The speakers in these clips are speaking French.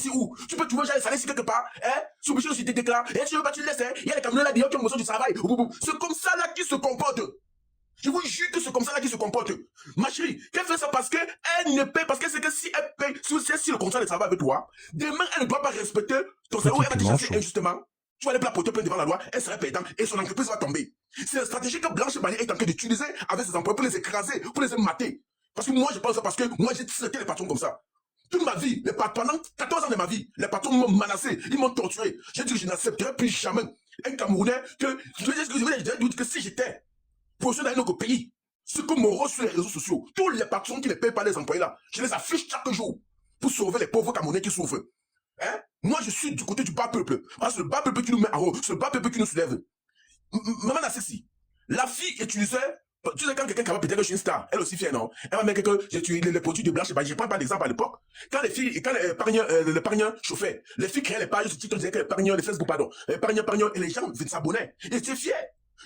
ici où? Tu peux trouver déjà les salaires ici quelque part, hein? Tu es obligé de te déclarer. Et tu veux pas, tu le laisses, hein? Il y a les camions là, qui ont besoin du travail. C'est comme ça là qu'ils se comportent. Je vous jure que c'est comme ça là qu'ils se comportent. Ma chérie, qu'elle fait ça parce qu'elle ne paye, parce qu'elle sait que si elle paye, si le contrat de travail avec toi, demain, elle ne doit pas respecter ton salaire, elle va te chasser injustement. Tu vas aller porter plainte devant la loi, elle sera payante et son entreprise va tomber. C'est la stratégie que Blanche Barnier est en train d'utiliser avec ses employés pour les écraser, pour les mater. Parce que moi, je pense ça parce que moi, j'ai traité les patrons comme ça. Toute ma vie, pendant 14 ans de ma vie, les patrons m'ont menacé, ils m'ont torturé. J'ai dit que je n'accepterai plus jamais un Camerounais je vais dire que si j'étais positionné dans un autre pays, ce que mon rôle sur les réseaux sociaux, tous les patrons qui ne payent pas les employés là, je les affiche chaque jour pour sauver les pauvres Camerounais qui souffrent. Hein? Moi, je suis du côté du bas peuple. Parce que le bas peuple qui nous met en haut, c'est le bas peuple qui nous soulève. Maman Nassessi, la fille utilisait. Tu sais, quand quelqu'un capable peut-être que je suis une star, elle aussi fière, non? Elle va mettre que j'ai tué les produits de Blanche, je ne prends pas d'exemple à l'époque. Quand l'épargneur chauffait, les filles créaient les pages sur TikTok, disaient que l'épargneur, les Facebook, pardon, l'épargneur, et les gens s'abonnaient. Ils étaient fiers.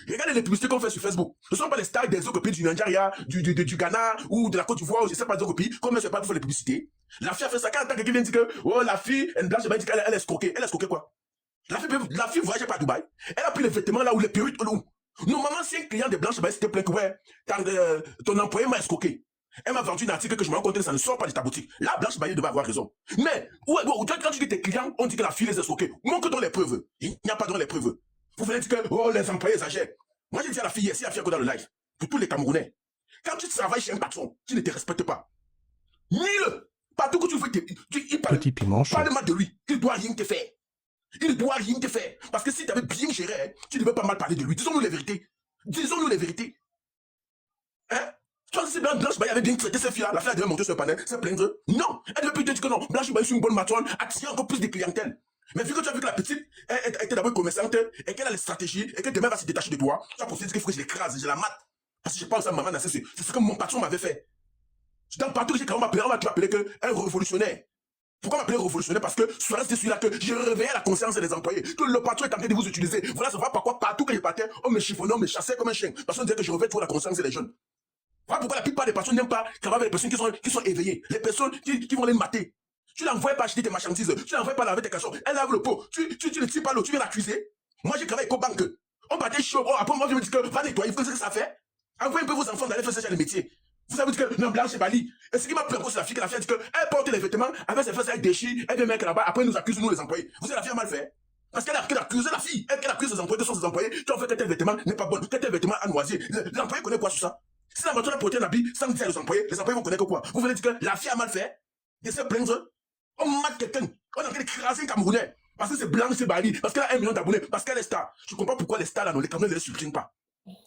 Regardez les publicités qu'on fait sur Facebook. Ce ne sont pas les stars des autres pays du Nigeria, du Ghana ou de la Côte d'Ivoire ou je ne sais pas des autres pays. Comment c'est pas pour faire les publicités? La fille a fait ça quand quelqu'un vient dire que, oh, la fille, Blanche, elle est escroquée. Elle est escroquée quoi? La fille voyageait pas à Dubaï. Elle a pris les vêtements là où les perruques, où. Normalement, si un client de Blanche, s'il te plaît, que ouais, ton employé m'a escroqué. Elle m'a vendu un article que je me rends compte, ça ne sort pas de ta boutique. Là, Blanche Bailly devait avoir raison. Mais, quand tu dis tes clients, on dit que la fille les escroquée. Montre dans les preuves. Il n'y a pas dans les preuves. Vous venez dire que, oh, les employés exagèrent. Moi, j'ai dit à la fille, si la fille est dans le live, pour tous les Camerounais, quand tu travailles chez un patron qui ne te respecte pas, mille, partout que tu veux, il parle mal de lui. Il ne doit rien te faire. Il ne doit rien te faire. Parce que si tu avais bien géré, tu ne devais pas mal parler de lui. Disons-nous les vérités. Disons-nous les vérités. Hein? Tu vois, si Blanche Bailly avait bien traité cette fille-là, la fille devait monter sur le panel, se plaindre. Non! Elle devait plutôt dire que non, Blanche Bailly est une bonne matrone, attirer encore plus de clientèle. Mais vu que tu as vu que la petite était d'abord commerçante et qu'elle a les stratégies et que demain va se détacher de toi, tu as pensé qu'il faut que je l'écrase, je la mate. Parce que je pense à maman, c'est ce que mon patron m'avait fait. Dans partout que j'ai quand on m'a appelé un révolutionnaire. Pourquoi m'appeler révolutionnaire? Parce que Suarez était celui-là que je réveillais la conscience des employés. Que le patron est en train de vous utiliser. Voilà, ça va pourquoi partout que je partais, on me chiffonnait, on me chassait comme un chien. Parce qu'on disait que je réveille trop la conscience des jeunes. Voilà pourquoi la plupart des personnes n'aiment pas travailler avec les personnes qui sont éveillées. Les personnes qui vont les mater. Tu l'envoies pas acheter tes marchandises. Tu l'envoies pas laver tes cachons. Elle lave le pot. Tu ne tires pas l'eau. Tu viens l'accuser. Moi, j'ai travaillé avec Cobanque. On partait chaud. Oh, après, moi, je me dis que va nettoyer. Vous savez ce que ça fait? Envoyez un peu vos enfants d'aller faire ce genre de métier. Vous avez dit que non, Blanche Bailly. Et ce qui m'a pris encore, c'est la fille a dit qu'elle porte les vêtements, avec ses fesses, elle déchire, elle vient mettre là-bas, après elle nous accuse, nous les employés. Vous savez, la fille a mal fait. Parce qu'elle accuse la fille. Elle accuse ses employés, que sont ses employés, qui ont fait que tel vêtement n'est pas bon, que tel vêtement a noisé. L'employé connaît quoi sur ça? Si la voiture a porté un habit sans dire aux employés, les employés vont connaître quoi? Vous venez dire que la fille a mal fait, de se plaindre. On mate quelqu'un. On est en train d'écraser un Camerounais. Parce que c'est Blanche Bailly, parce qu'elle a 1 million d'abonnés, parce qu'elle est star. Je comprends pourquoi les stars là, les Camerounais ne les suppriment pas.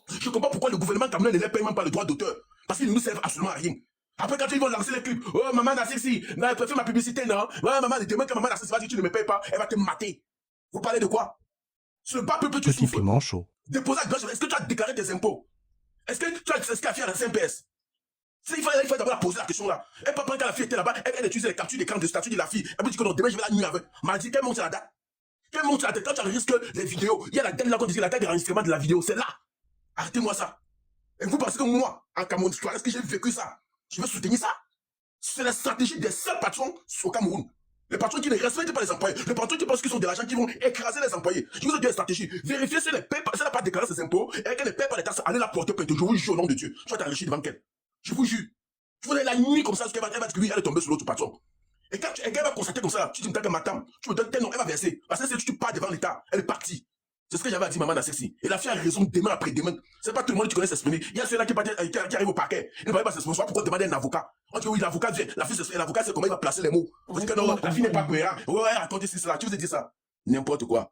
Je comprends pourquoi le gouvernement camerounais ne les paye même pas le droit d'auteur. Parce qu'ils ne nous servent absolument à rien. Après, quand ils vont lancer les clips, oh, maman Nassessi, elle préfère ma publicité, non? Ouais, maman, demain que maman Nassessi va dire que tu ne me payes pas, elle va te mater. Vous parlez de quoi? Ce bas peuple, tu souffres. Déposer à Blanche, est-ce que tu as déclaré tes impôts? Est-ce que tu as ce qu'à faire à la CMPS? Il faut d'abord la poser la question là. Et pas quand la fille était là-bas, elle utilisait les captures d'écran de statut de la fille. Elle me dit que non, demain je vais la nuit avec. M'a dit qu'elle monte la date. Qu'elle monte la date. Quand tu enregistres les vidéos, il y a la date là qu'on dit la date d'enregistrement de la vidéo, c'est là. Arrêtez-moi ça. Et vous pensez que moi, en Cameroun, est-ce que j'ai vécu ça? Je veux soutenir ça? C'est la stratégie des seuls patrons au Cameroun. Les patrons qui ne respectent pas les employés. Les patrons qui pensent qu'ils sont des agents qui vont écraser les employés. Je vous ai dit la stratégie. Vérifiez si elle n'a pas déclaré ses impôts et qu'elle ne paie pas les taxes. Allez la porter plainte. Je vous jure au nom de Dieu. Tu vas t'enrichir devant qu'elle. Je vous jure. Je vous ai la nuit comme ça, parce qu'elle va dire que lui, elle est tombée sur l'autre patron. Et quand elle va constater comme ça, tu dis que madame, tu me donnes tel nom, elle va verser. Parce que si tu pars devant l'État, elle est partie. C'est ce que j'avais à dire maman Nassessi. Et la fille a raison demain après-demain. C'est pas tout le monde qui connaît s'exprimer. Il y a ceux-là qui arrivent au parquet. Ils ne peuvent pas s'exprimer. Pourquoi demander un avocat? On dit oui, l'avocat vient. L'avocat sait comment il va placer les mots. On dit que non, la fille n'est pas cohérente. Ouais, racontez cela. Tu vous ai dit ça. N'importe quoi.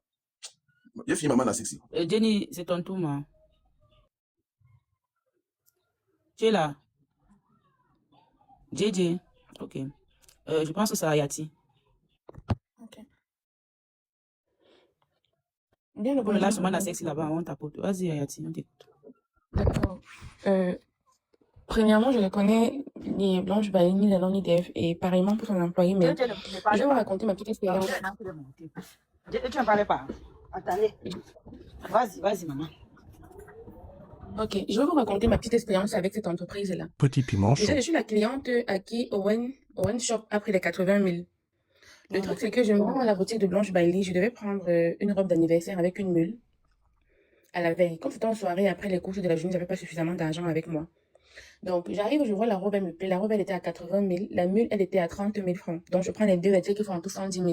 Il y a fille maman Nassessi. Jenny, c'est ton tour, ma. Tu es là? JJ. Ok. Je pense que c'est Ayati. Ok. Bien le Pour le lâche, maman sexy là-bas, on tapote. Vas-y, Ayati, on t'écoute. D'accord. Premièrement, je ne connais ni Blanche Bailly, ni la ni Dev, et pareillement pour son employé, mais je vais vous raconter ma petite expérience. Tu n'en parlais pas. Attendez. Vas-y, maman. Ok, je vais vous raconter ma petite expérience avec cette entreprise-là. Petit piment chaud. Déjà, je suis la cliente à qui Owen Shop a pris les 80 000. Le truc, c'est que je me rends à la boutique de Blanche Bailey. Je devais prendre une robe d'anniversaire avec une mule à la veille. Comme c'était en soirée, après les courses de la journée, j'avais pas suffisamment d'argent avec moi. Donc, j'arrive, je vois la robe, elle me plaît. La robe, elle était à 80 000. La mule, elle était à 30 000 francs. Donc, je prends les deux, les qui font en tout 110 000.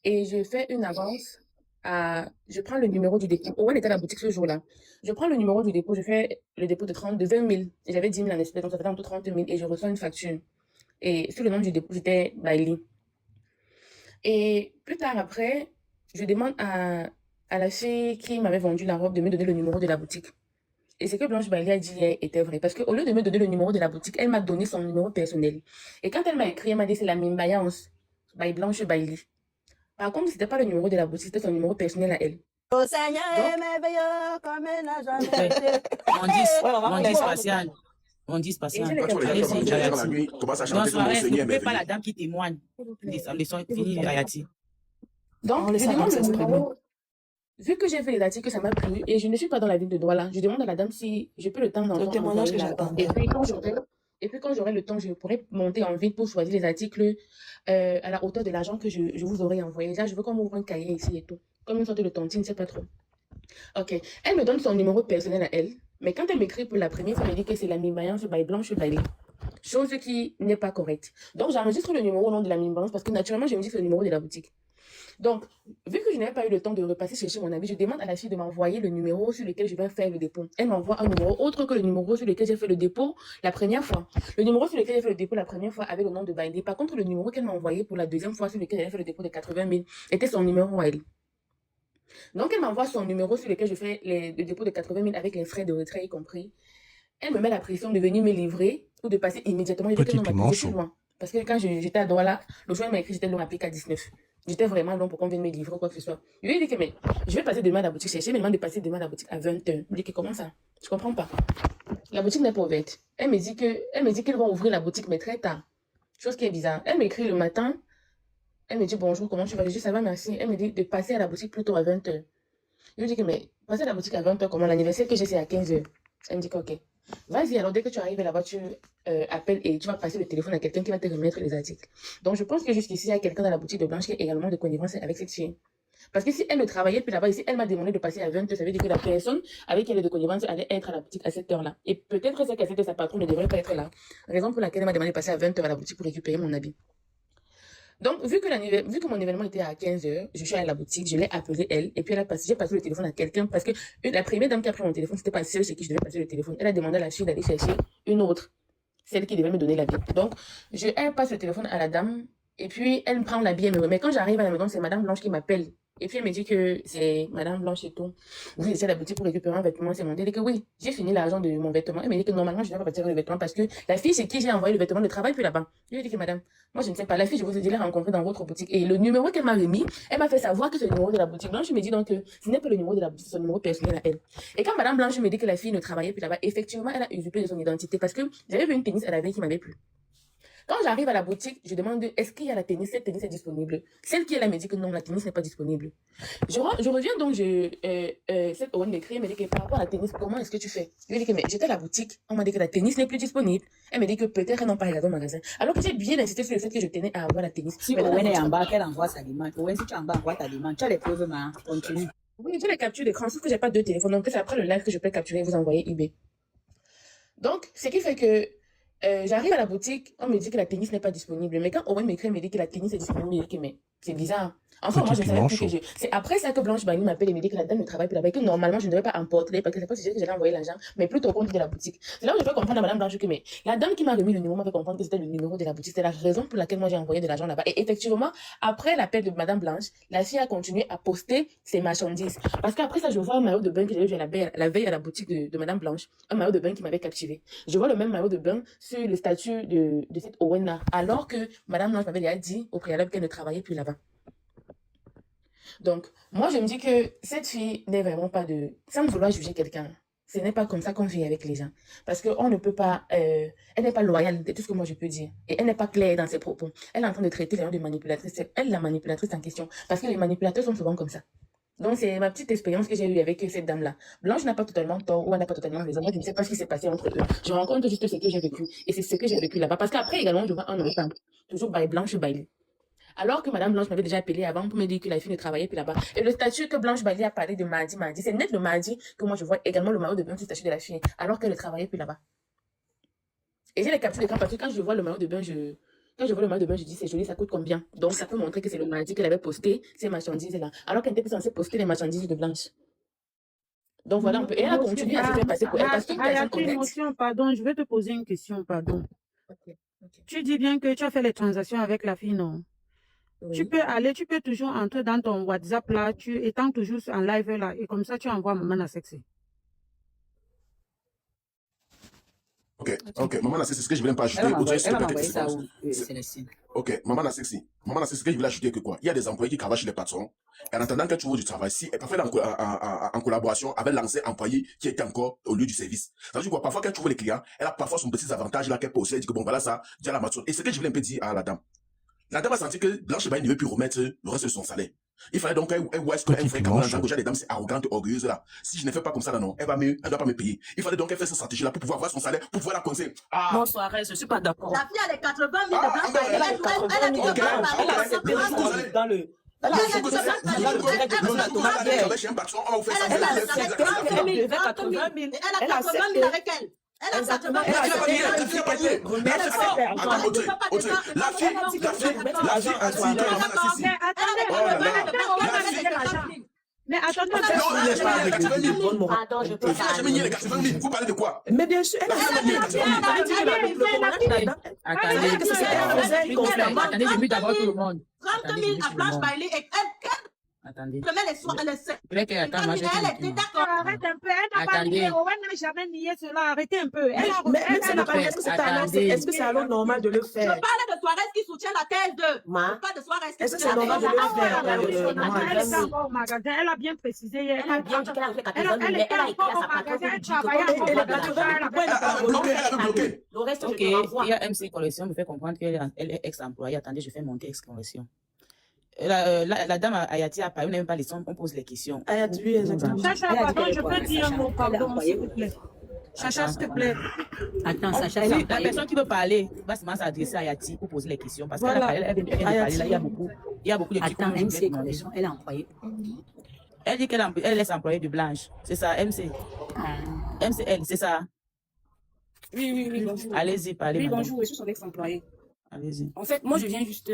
Et je fais une avance je prends le numéro du dépôt. Owen était à la boutique ce jour-là. Je prends le numéro du dépôt, je fais le dépôt de 20 000. Et j'avais 10 000 en espèces, donc ça fait en tout 30 000. Et je reçois une facture. Et sur le nom du dépôt, c'était Bailey. Et plus tard après, je demande à la fille qui m'avait vendu la robe de me donner le numéro de la boutique. Et ce que Blanche Bailey a dit hier était vrai. Parce qu'au lieu de me donner le numéro de la boutique, elle m'a donné son numéro personnel. Et quand elle m'a écrit, elle m'a dit c'est la Mimbayance by Blanche Bailey. Par contre, c'était pas le numéro de la boutique, c'était son numéro personnel à elle. Au Seigneur est merveilleux comme un agent. On dit spatial. On dit spatial. Quand tu regardes Allez-y, comme Ayati. la nuit, commence à Non, chanter comme soirée, Monseigneur ne pas la merveilleux. dame qui témoigne. Les sons finis, Ayati. Donc, On laisse je ça demande comme ça, le c'est très bien. numéro. Vu que j'ai fait les articles, ça m'a plu. Et je ne suis pas dans la ville de Douala. Je demande à la dame si je peux le temps C'est le d'enfant témoignage envoyer que là. j'attendais. Et puis quand j'aurai le temps, je pourrai monter en ville pour choisir les articles à la hauteur de l'argent que je vous aurai envoyé. Là, je veux qu'on m'ouvre un cahier ici et tout. Comme une sorte de tontine, c'est pas trop. Ok. Elle me donne son numéro personnel à elle. Mais quand elle m'écrit pour la première fois, elle me dit que c'est la Mimbayance by Blanche Bailey. Chose qui n'est pas correcte. Donc, j'enregistre le numéro au nom de la Mimbayance parce que naturellement, je me dis que c'est le numéro de la boutique. Donc, vu que je n'avais pas eu le temps de repasser chercher mon ami, je demande à la fille de m'envoyer le numéro sur lequel je vais faire le dépôt. Elle m'envoie un numéro autre que le numéro sur lequel j'ai fait le dépôt la première fois. Le numéro sur lequel j'ai fait le dépôt la première fois avait le nom de Bailey. Par contre, le numéro qu'elle m'a envoyé pour la deuxième fois sur lequel j'avais fait le dépôt de 80 000 était son numéro à elle. Donc, elle m'envoie son numéro sur lequel je fais le dépôt de 80 000 avec les frais de retrait y compris. Elle me met la pression de venir me livrer ou de passer immédiatement. Je dis que non, ma fille, c'est loin. Parce que quand j'étais à Douala, le choix m'a écrit j'étais loin à Pic à 19. J'étais vraiment long pour qu'on vienne me livrer ou quoi que ce soit. Je lui ai dit que mais je vais passer demain à la boutique chercher, mais elle m'a demande de passer demain à la boutique à 20h. Je lui ai dit que comment ça? Je comprends pas. La boutique n'est pas ouverte. Elle me dit qu'elle va ouvrir la boutique mais très tard. Chose qui est bizarre. Elle m'écrit le matin. Elle me dit bonjour, comment tu vas? Je dis ça va, merci. Elle me dit de passer à la boutique plutôt à 20h. Je lui dis que mais passer à la boutique à 20h, comment l'anniversaire que j'ai c'est à 15h. Elle me dit que ok. Vas-y, alors dès que tu arrives là-bas, tu appelles et tu vas passer le téléphone à quelqu'un qui va te remettre les articles. Donc je pense que jusqu'ici, il y a quelqu'un dans la boutique de Blanche qui est également de connivence avec cette fille. Parce que si elle ne travaillait plus là-bas, ici, elle m'a demandé de passer à 20h, ça veut dire que la personne avec qui elle est de connivence allait être à la boutique à cette heure-là. Et peut-être c'est qu'à cette heure, sa patronne ne devrait pas être là. Raison pour laquelle elle m'a demandé de passer à 20h à la boutique pour récupérer mon habit. Donc, vu que mon événement était à 15h, je suis allée à la boutique, je l'ai appelée elle, et puis j'ai passé le téléphone à quelqu'un, parce que la première dame qui a pris mon téléphone, c'était pas celle chez qui je devais passer le téléphone. Elle a demandé à la fille d'aller chercher une autre, celle qui devait me donner l'habit. Donc, elle passe le téléphone à la dame, et puis elle me prend l'habit, elle me remet. Quand j'arrive à la maison, c'est Madame Blanche qui m'appelle. Et puis elle me dit que c'est Madame Blanche et tout. Vous étiez à la boutique pour récupérer un vêtement, c'est mon dit que oui, j'ai fini l'argent de mon vêtement. Elle me dit que normalement, je ne vais pas partir le vêtement parce que la fille chez qui j'ai envoyé le vêtement ne travaille plus là-bas. Je lui ai dit que madame, moi je ne sais pas, la fille, je vous ai déjà rencontrée dans votre boutique. Et le numéro qu'elle m'a remis, elle m'a fait savoir que c'est le numéro de la boutique. Blanche me dit donc que ce n'est pas le numéro de la boutique, c'est son numéro personnel à elle. Et quand Madame Blanche me dit que la fille ne travaillait plus là-bas, effectivement, elle a usurpé de son identité parce que j'avais vu une tennis à la veille qui m'avait plu. Quand j'arrive à la boutique, je demande est-ce qu'il y a la tennis, cette tennis est disponible. Celle qui est là me dit que non, la tennis n'est pas disponible. Je reviens donc, cette Owen m'écrit, elle me dit que par rapport à la tennis, comment est-ce que tu fais? Je lui ai dit que mais j'étais à la boutique, on m'a dit que la tennis n'est plus disponible. Elle me dit que peut-être elle n'en pas regardé au magasin. Alors que j'ai bien insisté sur le fait que je tenais à avoir la tennis. Si Owen est en bas, qu'elle envoie sa demande. Owen, si tu es en bas, envoie ta demande. Tu as les preuves, mais continue. Oui, j'ai les captures d'écran, sauf que j'ai pas deux téléphones. Donc c'est après le live que je peux capturer et vous envoyer eBay. Donc, ce qui fait que j'arrive à la boutique, on me dit que la tennis n'est pas disponible. Mais quand Owen m'écrit, il me dit que la tennis est disponible, je dis que mais c'est bizarre. Enfin, moi, je savais plus que c'est après ça que Blanche Bailey m'appelle et me dit que la dame ne travaille plus là-bas et que normalement, je ne devais pas emporter parce que c'est pas si que j'allais envoyer l'argent, mais plutôt au compte de la boutique. C'est là où je peux comprendre à Madame Blanche que mais la dame qui m'a remis le numéro m'a fait comprendre que c'était le numéro de la boutique. C'est la raison pour laquelle moi j'ai envoyé de l'argent là-bas. Et effectivement, après l'appel de Madame Blanche, la fille a continué à poster ses marchandises. Parce qu'après ça, je vois un maillot de bain que j'avais vu la veille à la boutique de Madame Blanche. Un maillot de bain qui m'avait captivé. Je vois le même maillot de bain sur le statut de cette Owen là. Alors que Madame Blanche m'avait déjà dit au préalable qu'elle ne travaillait plus là-bas. Donc, moi, je me dis que cette fille n'est vraiment pas de... Sans vouloir juger quelqu'un, ce n'est pas comme ça qu'on vit avec les gens. Parce qu'on ne peut pas... elle n'est pas loyale, c'est tout ce que moi je peux dire. Et elle n'est pas claire dans ses propos. Elle est en train de traiter les gens de manipulatrices. C'est elle la manipulatrice en question. Parce que les manipulateurs sont souvent comme ça. Donc, c'est ma petite expérience que j'ai eue avec cette dame-là. Blanche n'a pas totalement tort ou elle n'a pas totalement raison. Moi, je ne sais pas ce qui s'est passé entre eux. Je rencontre juste ce que j'ai vécu. Et c'est ce que j'ai vécu là-bas. Parce qu'après, également, je vois un enfant. Toujours by Blanche Bailey. Alors que Madame Blanche m'avait déjà appelé avant pour me dire que la fille ne travaillait plus là-bas. Et le statut que Blanche Bailey a parlé de mardi, c'est net le mardi que moi je vois également le maillot de bain sur le statut de la fille, alors qu'elle ne travaillait plus là-bas. Et j'ai les captures d'écran parce que quand je vois le maillot de bain, quand je vois le maillot de bain, je dis c'est joli, ça coûte combien? Donc ça peut montrer que c'est le mardi qu'elle avait posté ces marchandises-là, alors qu'elle était censée poster les marchandises de Blanche. Donc voilà un peu. Et elle a continué à se faire passer pour elle parce qu'une personne honnête. Pardon, je vais te poser une question, pardon. Okay. Tu dis bien que tu as fait les transactions avec la fille, non? Oui. Tu peux toujours entrer dans ton WhatsApp là, étant toujours en live là, et comme ça tu envoies maman à sexy. Ok, maman c'est ce que je voulais pas ajouter. Elle m'a envoyé ça où Célestine. Ok, maman c'est ce que je voulais ajouter que quoi. Il y a des employés qui travaillent chez les patrons. Et en attendant que tu vois du travail, si parfois en collaboration avec l'ancien employé qui était encore au lieu du service. Ça veut dire quoi, parfois quand tu vois les clients, elle a parfois son petit avantage là qu'elle peut aussi. Elle dit que bon voilà ça, déjà la mature. Et ce que je voulais un peu dire à la dame. La dame a senti que Blanche Bailey ne veut plus remettre le reste de son salaire. Il fallait donc qu'elle voit ce qu'elle ferait quand on entend que les dames c'est arrogante, orgueilleuse là. Si je ne fais pas comme ça là non, elle doit pas me payer. Il fallait donc qu'elle fasse cette stratégie là pour pouvoir voir son salaire, pour pouvoir la conseiller. Bonsoir, je suis pas d'accord. La fille a les 80 000 de Blanche Bailey. Elle a dit que Blanche Bailey Dans le... Elle a avec elle. Elle a 80 000 Mais attendez, je peux pas. Vous parlez de quoi? Mais bien sûr, elle a Attendez, je vais d'abord tout le monde. 30 000 à Blanche Bailey et elle Attendez. elle était d'accord. arrête un peu, elle n'a pas nié, elle n'a jamais nié cela, arrêtez un peu. Est-ce que c'est alors normal de le Je faire? parlais de Suarez qui soutient la thèse de. Pas de Suarez qui Est-ce que soutient c'est la normal de le thèse. Elle est encore au magasin, elle a bien précisé. Elle a bien dit qu'elle a fait 80 000, mais elle a écrit à sa patronne Elle dit travaille Elle a bloqué. le reste, Ok, je te renvoie. il y a MC Collection me fait comprendre qu'elle est ex-employée. Attendez, je fais monter ex-collection. La dame Ayati a parlé, on n'aime pas les sons, on pose les questions. Ayati, oui, exactement. Chacha, pardon, je peux dire un mot, pardon, s'il vous plaît. Chacha, s'il te plaît. Attends, Sacha, la personne qui veut parler va seulement s'adresser à Ayati pour poser les questions. Parce qu'elle vient de parler, là, il y a beaucoup de trucs. Attends, MC Collection, elle est employée. Elle dit qu'elle est employée de Blanche. C'est ça, MC. MCL, c'est ça. Oui, bonjour. Allez-y, parlez. Oui, bonjour, je suis son ex-employé. Allez-y. En fait, moi, je viens juste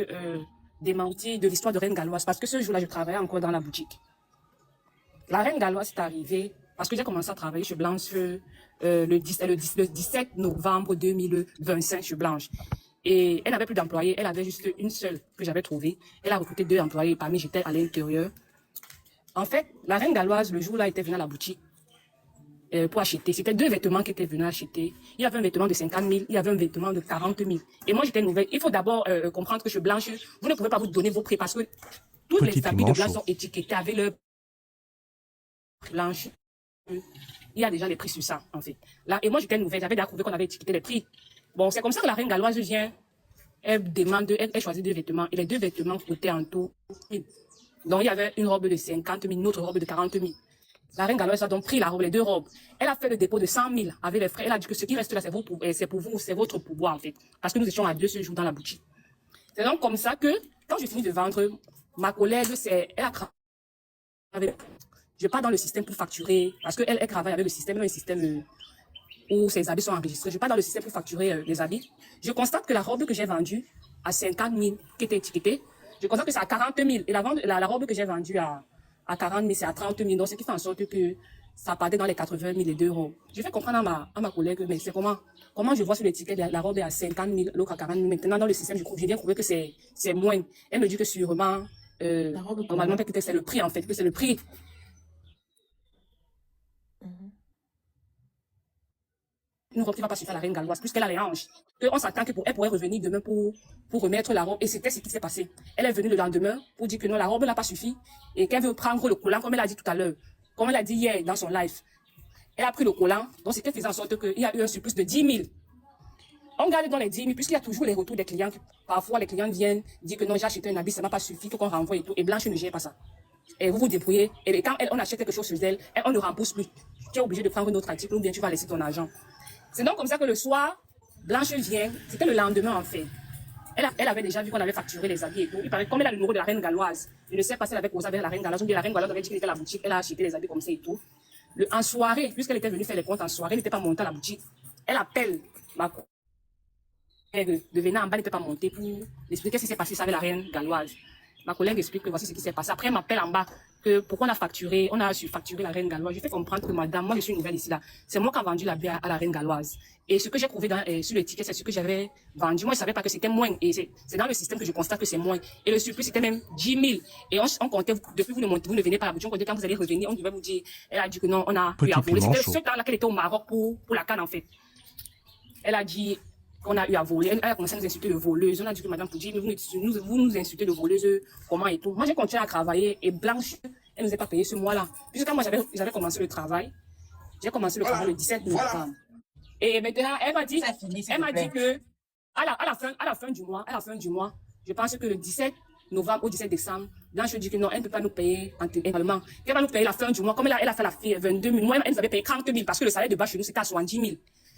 démentir de l'histoire de Reine Galloise parce que ce jour-là, je travaillais encore dans la boutique. La Reine Galloise est arrivée parce que j'ai commencé à travailler chez Blanche le 17 novembre 2025 chez Blanche. Et elle n'avait plus d'employés, elle avait juste une seule que j'avais trouvée. Elle a recruté 2 employés, parmi j'étais à l'intérieur. En fait, la Reine Galloise, le jour-là, était venue à la boutique pour acheter. C'était 2 vêtements qu'elle était venue acheter. Il y avait un vêtement de 50 000, il y avait un vêtement de 40 000. Et moi, j'étais nouvelle. Il faut d'abord comprendre que chez Blanche, vous ne pouvez pas vous donner vos prix parce que tous les habits de Blanche sont étiquetés avec leur Blanche. Il y a déjà les prix sur ça, en fait. Là, et moi, j'étais nouvelle. J'avais déjà trouvé qu'on avait étiqueté les prix. Bon, c'est comme ça que la Reine Galloise vient. Elle demande, elle choisit 2 vêtements. Et les 2 vêtements coûtaient en tout. Donc, il y avait une robe de 50 000, une autre robe de 40 000. La Reine Galloise a donc pris la robe, les 2 robes. Elle a fait le dépôt de 100 000 avec les frais. Elle a dit que ce qui reste là, c'est pour vous, c'est votre pouvoir, en fait. Parce que nous étions à 2 ce jour dans la boutique. C'est donc comme ça que, quand j'ai fini de vendre, ma collègue, elle a travaillé. Je pars dans le système pour facturer, parce qu'elle travaille avec le système où ses habits sont enregistrés. Je pars dans le système pour facturer les habits. Je constate que la robe que j'ai vendue à 50 000, qui était étiquetée, je constate que c'est à 40 000. Et la robe que j'ai vendue à 40 000, c'est à 30 000. Donc, ce qui fait en sorte que ça partait dans les 80 000 et 2 robes. Je fais comprendre à ma collègue, mais c'est comment je vois sur l'étiquette, la robe est à 50 000, l'autre à 40 000. Maintenant, dans le système, j'ai bien trouvé que c'est moins. Elle me dit que sûrement, normalement, peut-être que c'est le prix, en fait, que c'est le prix. Une robe qui va pas suffire à la Reine Galloise, puisqu'elle a les hanches. On s'attend qu'elle pourrait revenir demain pour remettre la robe. Et c'était ce qui s'est passé. Elle est venue le lendemain pour dire que non, la robe n'a pas suffi et qu'elle veut prendre le collant, comme elle a dit tout à l'heure. Comme elle a dit hier dans son live. Elle a pris le collant, donc ce qui faisait en sorte qu'il y a eu un surplus de 10 000. On garde dans les 10 000, puisqu'il y a toujours les retours des clients. Parfois, les clients viennent dire que non, j'ai acheté un habit, ça n'a pas suffi, il faut qu'on renvoie et tout. Et Blanche ne gère pas ça. Et vous vous débrouillez. Et quand on achète quelque chose sur elle, on ne rembourse plus. Tu es obligé de prendre un autre article ou bien tu vas laisser ton argent. C'est donc comme ça que le soir, Blanche vient, c'était le lendemain en fait. Elle avait déjà vu qu'on avait facturé les habits et tout. Il paraît, comme elle a le numéro de la reine galloise, je ne sais pas si elle avait causé avec la reine galloise, ou bien la reine galloise avait dit qu'elle était à la boutique, elle a acheté les habits comme ça et tout. En soirée, puisqu'elle était venue faire les comptes en soirée, elle n'était pas montée à la boutique. Elle appelle ma collègue de venir en bas, n'était pas montée pour expliquer ce qui s'est passé avec la reine galloise. Ma collègue explique que voici ce qui s'est passé. Après, elle m'appelle en bas que pourquoi on a surfacturé la reine galloise. Je fais comprendre que madame, moi je suis nouvelle ici là. C'est moi qui ai vendu la bière à la reine galloise. Et ce que j'ai trouvé sur le ticket, c'est ce que j'avais vendu. Moi, je savais pas que c'était moins. Et c'est dans le système que je constate que c'est moins. Et le surplus, c'était même 10 000. Et on comptait, depuis vous ne venez pas à la boutique, on comptait quand vous allez revenir, on devait vous dire, elle a dit que non, on a eu à voler. C'était ce temps-là qu'elle était au Maroc pour la canne, en fait. Elle a dit qu'on a eu à voler. Elle a commencé à nous insulter de voleuse. On a dit que madame Poudji, vous nous insultez de voleuse, comment et tout. Moi, j'ai continué à travailler et Blanche, elle ne nous a pas payé ce mois-là. Puisque quand moi, j'avais commencé le travail, j'ai commencé le travail le 17 novembre. Et maintenant, elle m'a dit que à la fin du mois, je pense que le 17 novembre ou 17 décembre, Blanche dit que non, elle ne peut pas nous payer intégralement. Elle va nous payer la fin du mois. Comme elle a fait la fille 22 000, moi, elle nous avait payé 30 000 parce que le salaire de base chez nous, c'était à 70 000.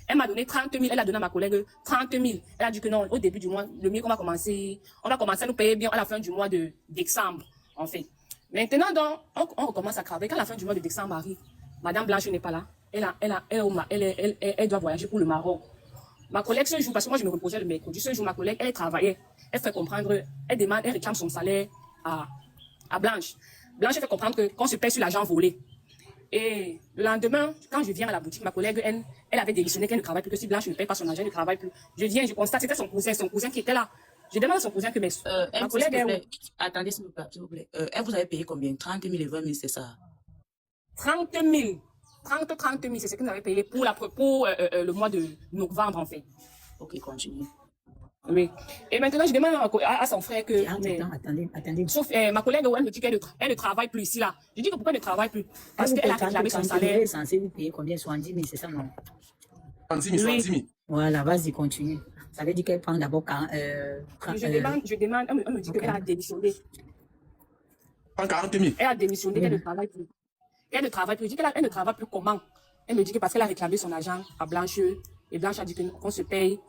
Elle m'a donné 30 000, elle a donné à ma collègue 30 000. Elle a dit que non, au début du mois, le mieux qu'on va commencer à nous payer bien à la fin du mois de décembre, en fait. Maintenant, donc, on recommence à travailler. Quand la fin du mois de décembre arrive, Madame Blanche n'est pas là. Elle doit voyager pour le Maroc. Ma collègue ce jour, parce que moi je me reposais le mercredi, ce jour ma collègue, elle travaillait. Elle fait comprendre, elle réclame son salaire à Blanche. Blanche fait comprendre qu'on se paie sur l'argent volé. Et le lendemain, quand je viens à la boutique, ma collègue, elle avait démissionné, qu'elle ne travaille plus, que si Blanche ne paye pas son argent, elle ne travaille plus. Je viens, je constate, c'était son cousin qui était là. Je demande à son cousin que ma collègue... Attendez, s'il vous plaît. Elle vous avait payé combien? 30 000 et 20 000, c'est ça? 30 000. 30 000, c'est ce que nous avons payé pour le mois de novembre, en fait. Ok, continue. Oui. Et maintenant, je demande à son frère que... Attendez. Sauf ma collègue, elle me dit qu'elle ne travaille plus ici, là. Je dis que pourquoi elle ne travaille plus? Parce qu'elle a réclamé son salaire. Elle est censée vous payer combien? 70 000, c'est ça, non? 70 000, 70 000. Voilà, vas-y, continue. Ça veut dire qu'elle prend d'abord... Je demande, elle me dit qu'elle a démissionné. Prends 40 000. Elle a démissionné, qu'elle ne travaille plus. Elle ne travaille plus. Je dis qu'elle ne travaille plus comment? Elle me dit que parce qu'elle a réclamé son argent à Blanche, et Blanche a dit qu'on se paye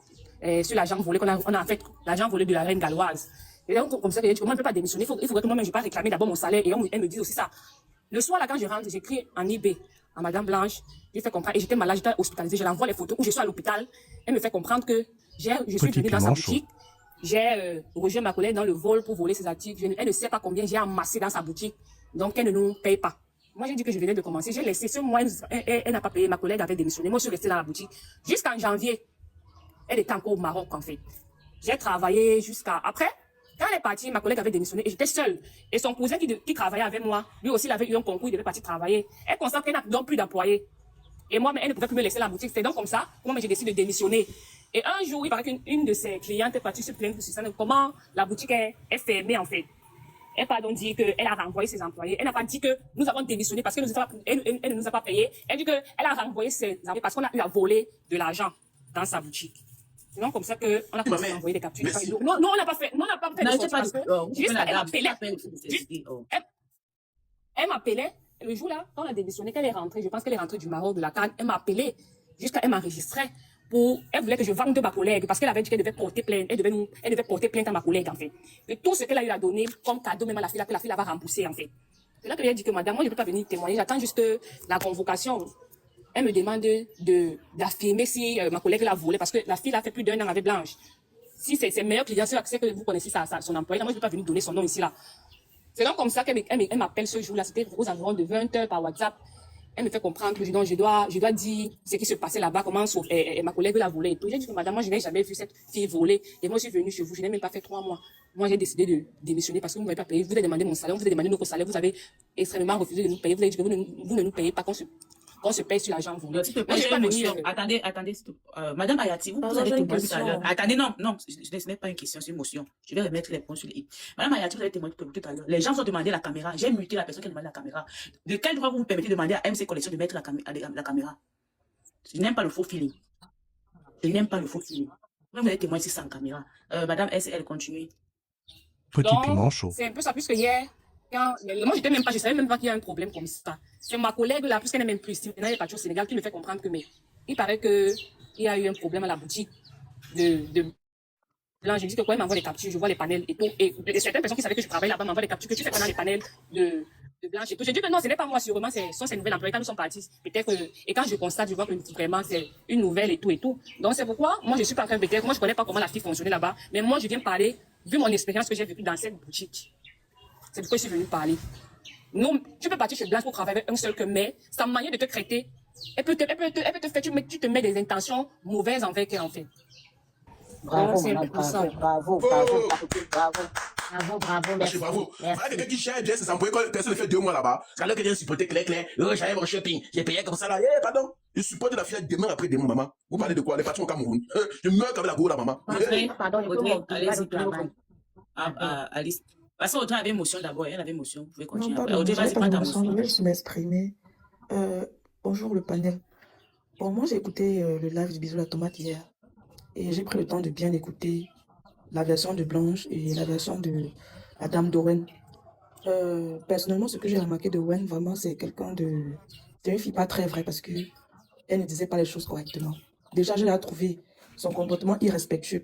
sur l'argent volé, on a en fait l'argent volé de la reine galloise. Et donc, comme ça, elle dit que moi, je ne peux pas démissionner. Il faudrait que moi-même, je ne vais pas réclamer d'abord mon salaire. Et elle me dit aussi ça. Le soir, là, quand je rentre, j'écris en eBay à Madame Blanche. Je fais comprendre, et j'étais malade, j'étais hospitalisée. Je l'envoie les photos où je suis à l'hôpital. Elle me fait comprendre que je suis venue dans sa boutique. J'ai rejoint ma collègue dans le vol pour voler ses articles. Elle ne sait pas combien j'ai amassé dans sa boutique. Donc, elle ne nous paye pas. Moi, j'ai dit que je venais de commencer. J'ai laissé ce mois, elle n'a pas payé. Ma collègue avait démissionné. Moi, je suis restée dans la boutique. Jusqu'en janvier, elle était encore au Maroc, en fait. J'ai travaillé jusqu'à... Après, quand elle est partie, ma collègue avait démissionné et j'étais seule. Et son cousin qui travaillait avec moi, lui aussi, il avait eu un concours, il devait partir travailler. Elle constate qu'elle n'a donc plus d'employés. Et moi, elle ne pouvait plus me laisser la boutique. C'est donc comme ça que moi, j'ai décidé de démissionner. Et un jour, il paraît qu'une de ses clientes est partie se plaindre sur ça. Comment la boutique est fermée, en fait. Elle n'a pas donc dit qu'elle a renvoyé ses employés. Elle n'a pas dit que nous avons démissionné parce qu'elle ne nous a pas payé. Elle dit qu'elle a renvoyé ses employés parce qu'on a eu à voler de l'argent dans sa boutique. C'est donc comme ça qu'on a commencé à envoyer des captures. Non, on n'a pas fait. Non, on n'a pas fait de sortie parce que juste elle m'appelait. Le jour-là, quand on a démissionné, qu'elle est rentrée, je pense qu'elle est rentrée du Maroc, de la Cannes, elle m'a appelé elle m'enregistrait elle voulait que je vende ma collègue parce qu'elle avait dit qu'elle devait porter plainte, elle devait porter plainte à ma collègue en fait. Et tout ce qu'elle a eu à donner comme cadeau, même à la fille, que la fille va rembourser en fait. C'est là que j'ai dit que madame, moi je ne peux pas venir témoigner, j'attends juste la convocation. Elle me demande d'affirmer si ma collègue l'a volé parce que la fille a fait plus d'un an avec Blanche. Si c'est ses meilleurs clients, c'est que vous connaissez son employé, moi je ne peux pas venir donner son nom ici là. C'est donc comme ça qu'elle m'appelle ce jour-là, c'était aux environs de 20 h par WhatsApp. Elle me fait comprendre que je dois dire ce qui se passait là-bas, comment ma collègue l'a volé et tout. J'ai dit que madame, moi je n'ai jamais vu cette fille voler. Et moi je suis venue chez vous, je n'ai même pas fait 3 mois. Moi j'ai décidé de démissionner parce que vous ne m'avez pas payé. Vous avez demandé mon salaire, vous avez demandé notre salaire, vous avez extrêmement refusé de nous payer. Vous avez dit que vous ne nous payez pas, qu'on se paye sur l'argent volé. Attendez, madame Ayati, vous avez témoigné tout à l'heure. Attendez, non, ce n'est pas une question, c'est une motion. Je vais remettre les points sur les i. Madame Ayati, vous avez témoigné tout à l'heure. Les gens ont demandé la caméra. J'ai muté la personne qui a demandé la caméra. De quel droit vous permettez de demander à MC Collection de mettre la caméra? Je n'aime pas le faux feeling. Vous avez témoigné ici sans caméra. Madame SL, continue. Petit piment chaud. C'est un peu ça, puisque hier, moi, je savais même pas qu'il y a un problème comme ça. C'est ma collègue là, puisqu'elle n'est même plus ici, elle est partie au Sénégal, qui me fait comprendre que, il paraît qu'il y a eu un problème à la boutique Blanche, je dis que quand elle m'envoie les captures, je vois les panels et tout. Et certaines personnes qui savaient que je travaillais là-bas m'envoient les captures que tu fais pendant les panels de Blanche et tout. Je dis que non, ce n'est pas moi, sûrement, ce sont ces nouvelles employées. Quand nous sommes partis, peut-être, et quand je constate, je vois que vraiment, c'est une nouvelle et tout et tout. Donc, c'est pourquoi, moi, je suis pas très vétérinaire. Moi, je connais pas comment la fille fonctionnait là-bas. Mais moi, je viens parler, vu mon expérience que j'ai vécue dans cette boutique. C'est pourquoi je suis venue parler. Non, tu peux partir chez Blanche pour travailler avec un seul que, mais sa manière de te traiter, elle peut te faire, tu te mets des intentions mauvaises envers elle, en fait. Bravo, C'est un madame, peu ça. bravo, Merci, bravo. Voilà quelqu'un qui cherche bien ses employés quand personne ne fait 2 mois là-bas. C'est alors que quelqu'un supportait clair. J'avais mon shopping, j'ai payé comme ça là. Pardon. Je supporte la fille demain après demain, maman. Vous parlez de quoi? Les patrons au Cameroun. Je meurs avec la go là, maman. Pardon, Alice. Parce qu'Audrey avait émotion d'abord, elle avait émotion. Vous pouvez continuer. Non, pardon, Audrey, vas-y, pas prends ta d'émotion, je émotion. vais juste m'exprimer. Bonjour le panel. Bon, moi j'ai écouté le live du Bisou la tomate hier. Et j'ai pris le temps de bien écouter la version de Blanche et la version de la dame d'Owen. Personnellement, ce que j'ai remarqué de Owen, vraiment, c'est quelqu'un de... C'est une fille pas très vraie parce que elle ne disait pas les choses correctement. Déjà, je l'ai trouvé son comportement irrespectueux.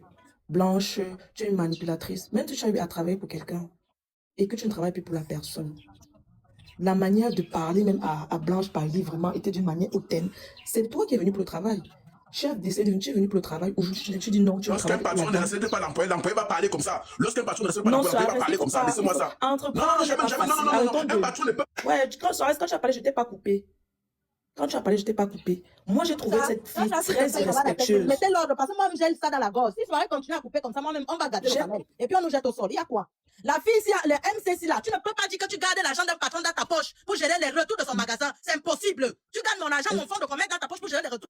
Blanche, tu es une manipulatrice. Même si tu as eu à travailler pour quelqu'un et que tu ne travailles plus pour la personne. La manière de parler même à Blanche Pali vraiment était d'une manière hautaine. C'est toi qui es venu pour le travail. Chef décédé, tu es venu pour le travail. Aujourd'hui, tu dis non, tu Lorsqu'un patron ne respecte pas l'employé, l'employé va parler comme ça. Lorsqu'un patron ne respecte pas l'employé, l'employé va parler comme ça. Laissez-moi ça. Non, un patron ne peut pas. Ouais, quand tu as parlé, je t'ai pas coupé. Quand tu as parlé, je t'ai pas coupé. Moi, j'ai trouvé cette fille très irrespectueuse. Mettez l'ordre, parce que moi-même, j'ai ça dans la gorge. Si tu continuer à couper comme ça, moi-même, on va garder le panel. Et puis, on nous jette au sol. Il y a quoi? La fille ici, le MC là, tu ne peux pas dire que tu gardes l'argent d'un patron dans ta poche pour gérer les retours de son magasin. C'est impossible. Tu gardes mon argent, mon fonds de commerce dans ta poche pour gérer les retours.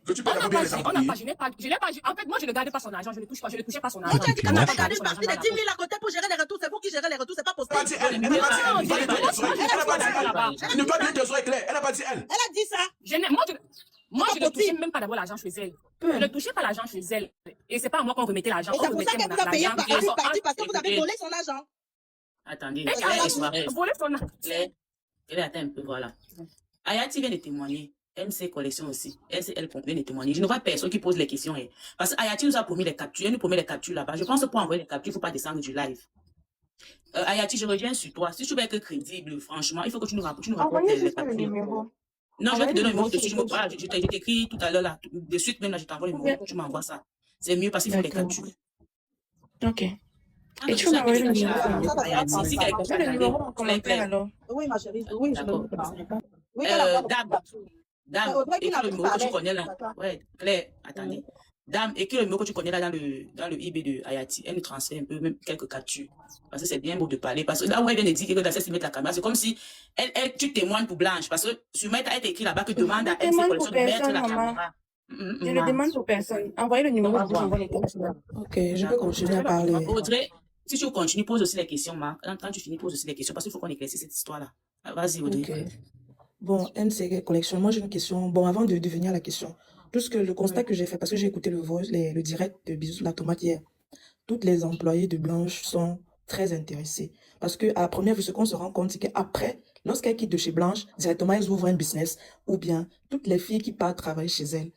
Que tu peux d'abord bien les employés. Je n'ai pas, en fait, moi, je ne gardais pas son argent, je ne touchais pas son argent. On t'a dit que tu as gardé une partie des 10 000 à côté pour gérer les retours. C'est vous qui gérez les retours, c'est pas possible. Elle n'a pas dit elle. Elle n'a pas dit tes oreilles claires. Elle n'a pas dit elle. Elle a dit ça. Moi, je ne touchais même pas d'abord l'argent chez elle. Je ne touchais pas l'argent chez elle. Et c'est pas à moi qu'on remettait l'argent. Et c'est pour ça qu'elle vous a payé une partie parce que vous avez volé son argent. Attendez, Voler son argent. Attends un peu, voilà. Ayati vient de témoigner. MC Collection aussi. Elle vient de témoigner. Je ne vois personne qui pose les questions. Parce qu'Ayati nous a promis les captures. Elle nous promet les captures là-bas. Je pense que pour envoyer les captures, il ne faut pas descendre du live. Ayati, je reviens sur toi. Si tu veux être crédible, franchement, il faut que tu nous rapportes les captures. Non, je vais te donner le numéro de suite. Je t'écris tout à l'heure là. De suite, même là, je t'envoie le numéro. Tu m'envoies ça. C'est mieux parce qu'il faut les captures. Ok. Et tu m'envoies le numéro. Si quelqu'un t'a regardé, alors. Oui, ma chérie. Oui, je d'accord. Oui, Dame, écris le numéro que tu connais là. Ouais, Claire, attendez. Dame, écris le numéro que tu connais là dans le IB de Ayati. Elle nous transfère un peu, même quelques captures. Parce que c'est bien beau de parler. Parce que là où elle vient de dire que dans cette mettre la caméra, c'est comme si tu témoignes pour Blanche. Parce que sur Maître, elle écrit là-bas que demande à MC Collection de mettre la caméra. Je ne demande pour personne. Envoyez le numéro pour envoyer les captures. Ok, je peux continuer à parler. Audrey, si tu continues, pose aussi les questions, Marc. Quand tu finis, pose aussi les questions. Parce qu'il faut qu'on éclaircisse cette histoire-là. Vas-y, Audrey. Ok. Bon, MC Collection, moi j'ai une question. Bon, avant de venir à la question, tout ce que le constat que j'ai fait, parce que j'ai écouté le direct de Bisous la tomate hier, toutes les employées de Blanche sont très intéressées. Parce que à la première vue, ce qu'on se rend compte, c'est qu'après, lorsqu'elles quittent de chez Blanche, directement elles ouvrent un business, ou bien toutes les filles qui partent travailler chez elles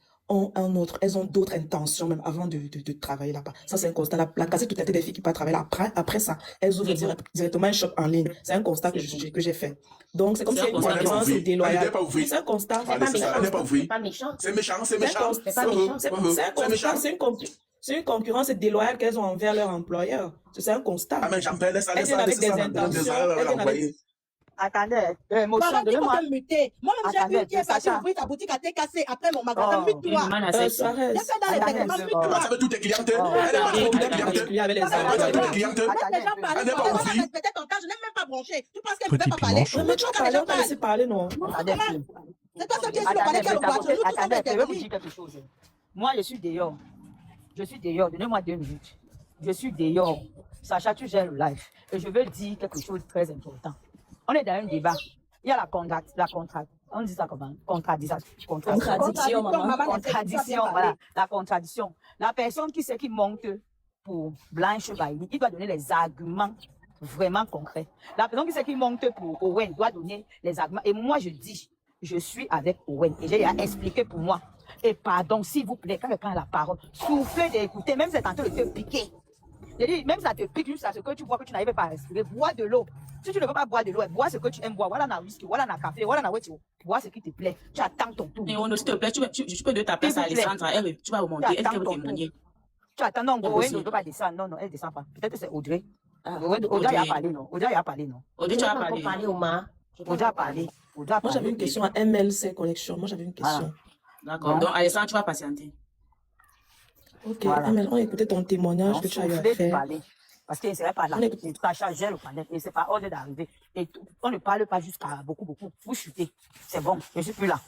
elles ont d'autres intentions même avant de travailler là-bas. Ça, c'est un constat. La quasi-totalité des filles qui partent travailler là, après ça, elles ouvrent directement un shop en ligne. C'est un constat que j'ai fait. Donc, c'est comme si une concurrence déloyale. C'est un constat. C'est pas méchant. C'est méchant. C'est méchant. C'est une concurrence déloyale qu'elles ont envers leur employeur. C'est un constat. Ah, mais j'en perds ça. Elles viennent avec des intentions. Attendez, Moi-même, j'ai eu qui est parti ouvrir ta boutique à TKC après mon magasin. Mute-toi. J'ai fait dans les vêtements, mute-toi. Ça veut toutes tes clientes. Elle n'est pas toutes tes clientes. Elle n'est pas clientes. Elle n'est pas ouvrie. Respecter ton temps, je n'ai même pas branché. Tu penses qu'elle ne peut pas parler? Mais tu as parlé, on t'a laissé parler, non? C'est toi seul qui est sur le palais qui a le voiture. Nous tous sommes Je vais vous interdits. dire quelque chose. Moi, je suis dehors. Donnez-moi 2 minutes. Je suis dehors. Sacha, tu gères le live. Et je veux dire quelque chose de très important. On est dans un débat. Il y a on dit ça comment? Contradiction, maman. Contradiction, voilà. La contradiction. La personne qui monte pour Blanche Bailly, il doit donner les arguments vraiment concrets. La personne qui monte pour Owen doit donner les arguments. Et moi, je dis, je suis avec Owen. Et j'ai expliqué pour moi. Et pardon, s'il vous plaît, quand je prends la parole, soufflez d'écouter, même si c'est en train de te piquer. Je dis, même si ça te pique juste à ce que tu vois que tu n'arrives pas à respirer, bois de l'eau. Si tu ne veux pas boire de l'eau, bois ce que tu aimes boire. Voilà na whisky, voilà na café, voilà na whisky. Bois ce qui te plaît. Tu attends ton tour. Et on s'il te plaît, tu peux donner ta place à Alessandra. Tu vas remonter. Elle va témoigner. Tu attends, non, Goé ne peut pas descendre. Non, non, elle ne descend pas. Peut-être que c'est Audrey. Audrey a parlé, non. Audrey a parlé, non. Audrey, tu as parlé. Audrey a parlé. Moi, j'avais une question à MLC Collection. Moi, j'avais une question. D'accord. Donc, Alessandra, tu vas patienter. Ok, Voilà. ML, on a écouté ton témoignage que tu as eu à faire. Parce que c'est pas là. Ça charge le panel et c'est pas ordre d'arriver. Et on ne parle pas jusqu'à beaucoup. Vous chutez. C'est bon, je suis plus là.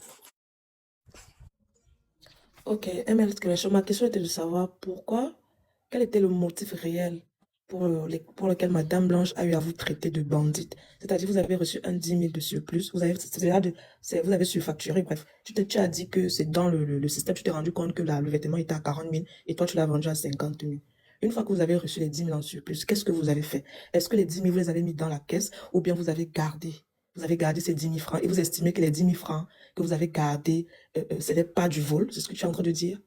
Ok, ML Collection, ma question était de savoir pourquoi, quel était le motif réel pour lequel Madame Blanche a eu à vous traiter de bandite. C'est-à-dire, vous avez reçu un 10 000 de surplus, vous avez surfacturé, bref. Tu as dit que c'est dans le système, tu t'es rendu compte que le vêtement était à 40 000 et toi, tu l'as vendu à 50 000. Une fois que vous avez reçu les 10 000 en surplus, qu'est-ce que vous avez fait? Est-ce que les 10 000, vous les avez mis dans la caisse ou bien vous avez gardé ces 10 000 francs et vous estimez que les 10 000 francs que vous avez gardés, ce n'est pas du vol? C'est ce que tu es en train de dire?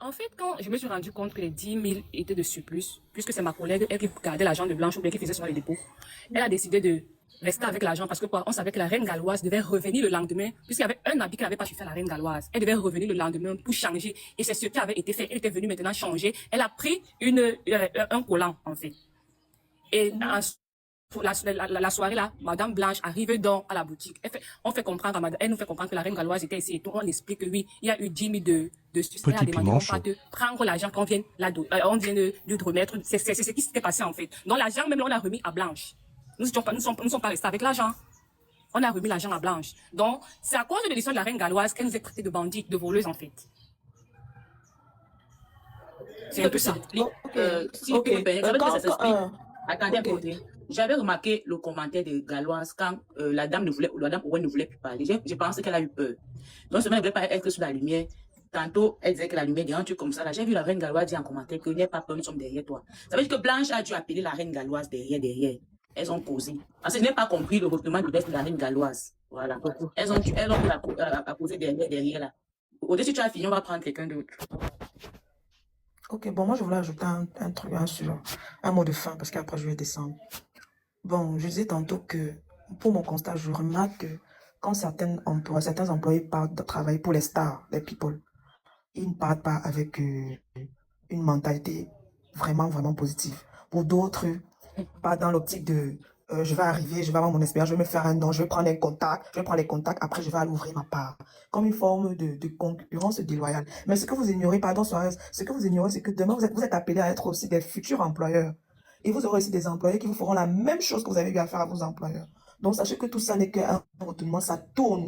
En fait, quand je me suis rendu compte que les 10 000 étaient de surplus, puisque c'est ma collègue, elle qui gardait l'argent de Blanche ou bien qui faisait souvent les dépôts, elle a décidé de rester avec l'argent parce que quoi, on savait que la reine galloise devait revenir le lendemain, puisqu'il y avait un habit qu'elle n'avait pas su faire la reine galloise. Elle devait revenir le lendemain pour changer. Et c'est ce qui avait été fait. Elle était venue maintenant changer. Elle a pris un collant, en fait. Et la soirée là, Madame Blanche arrive donc à la boutique. Elle nous fait comprendre que la reine galloise était ici et tout. On explique que oui, il y a eu 10 000 de suspects à demander pas de prendre l'argent qu'on vient de lui remettre. C'est ce qui s'était passé en fait. Donc l'argent même là, on l'a remis à Blanche. Nous ne sommes pas restés avec l'argent. On a remis l'argent à Blanche. Donc c'est à cause de l'édition de la reine galloise qu'elle nous est traitée de bandites, de voleuses en fait. C'est un peu ça. Si vous me permettez, ça s'explique. Attendez un peu. J'avais remarqué le commentaire de Galloise quand la dame Owen ne voulait plus parler. Je pensais qu'elle a eu peur. Donc, seulement, elle ne voulait pas être sous la lumière. Tantôt, elle disait que la lumière, un truc comme ça. J'ai vu la reine Galloise dire en commentaire que n'aie pas peur, nous sommes derrière toi. Ça veut dire que Blanche a dû appeler la reine Galloise derrière. Elles ont posé. Parce qu'elles n'ont pas compris le retournement de la reine Galloise. Voilà. Elles ont la poser derrière là. Au-dessus, tu as fini, on va prendre quelqu'un d'autre. Ok, bon, moi, je voulais ajouter un mot de fin parce qu'après, je vais descendre. Bon, je disais tantôt que pour mon constat, je remarque que quand certains employés partent de travailler pour les stars, les people, ils ne partent pas avec une mentalité vraiment, vraiment positive. Pour d'autres, pas dans l'optique de je vais arriver, je vais avoir mon expérience, je vais me faire un nom, je vais prendre les contacts, après je vais aller ouvrir ma part. Comme une forme de concurrence déloyale. Mais ce que vous ignorez, pardon Suarez, ce que vous ignorez, c'est que demain, vous êtes appelés à être aussi des futurs employeurs. Et vous aurez aussi des employés qui vous feront la même chose que vous avez eu à faire à vos employeurs. Donc, sachez que tout ça n'est qu'un retournement, ça tourne.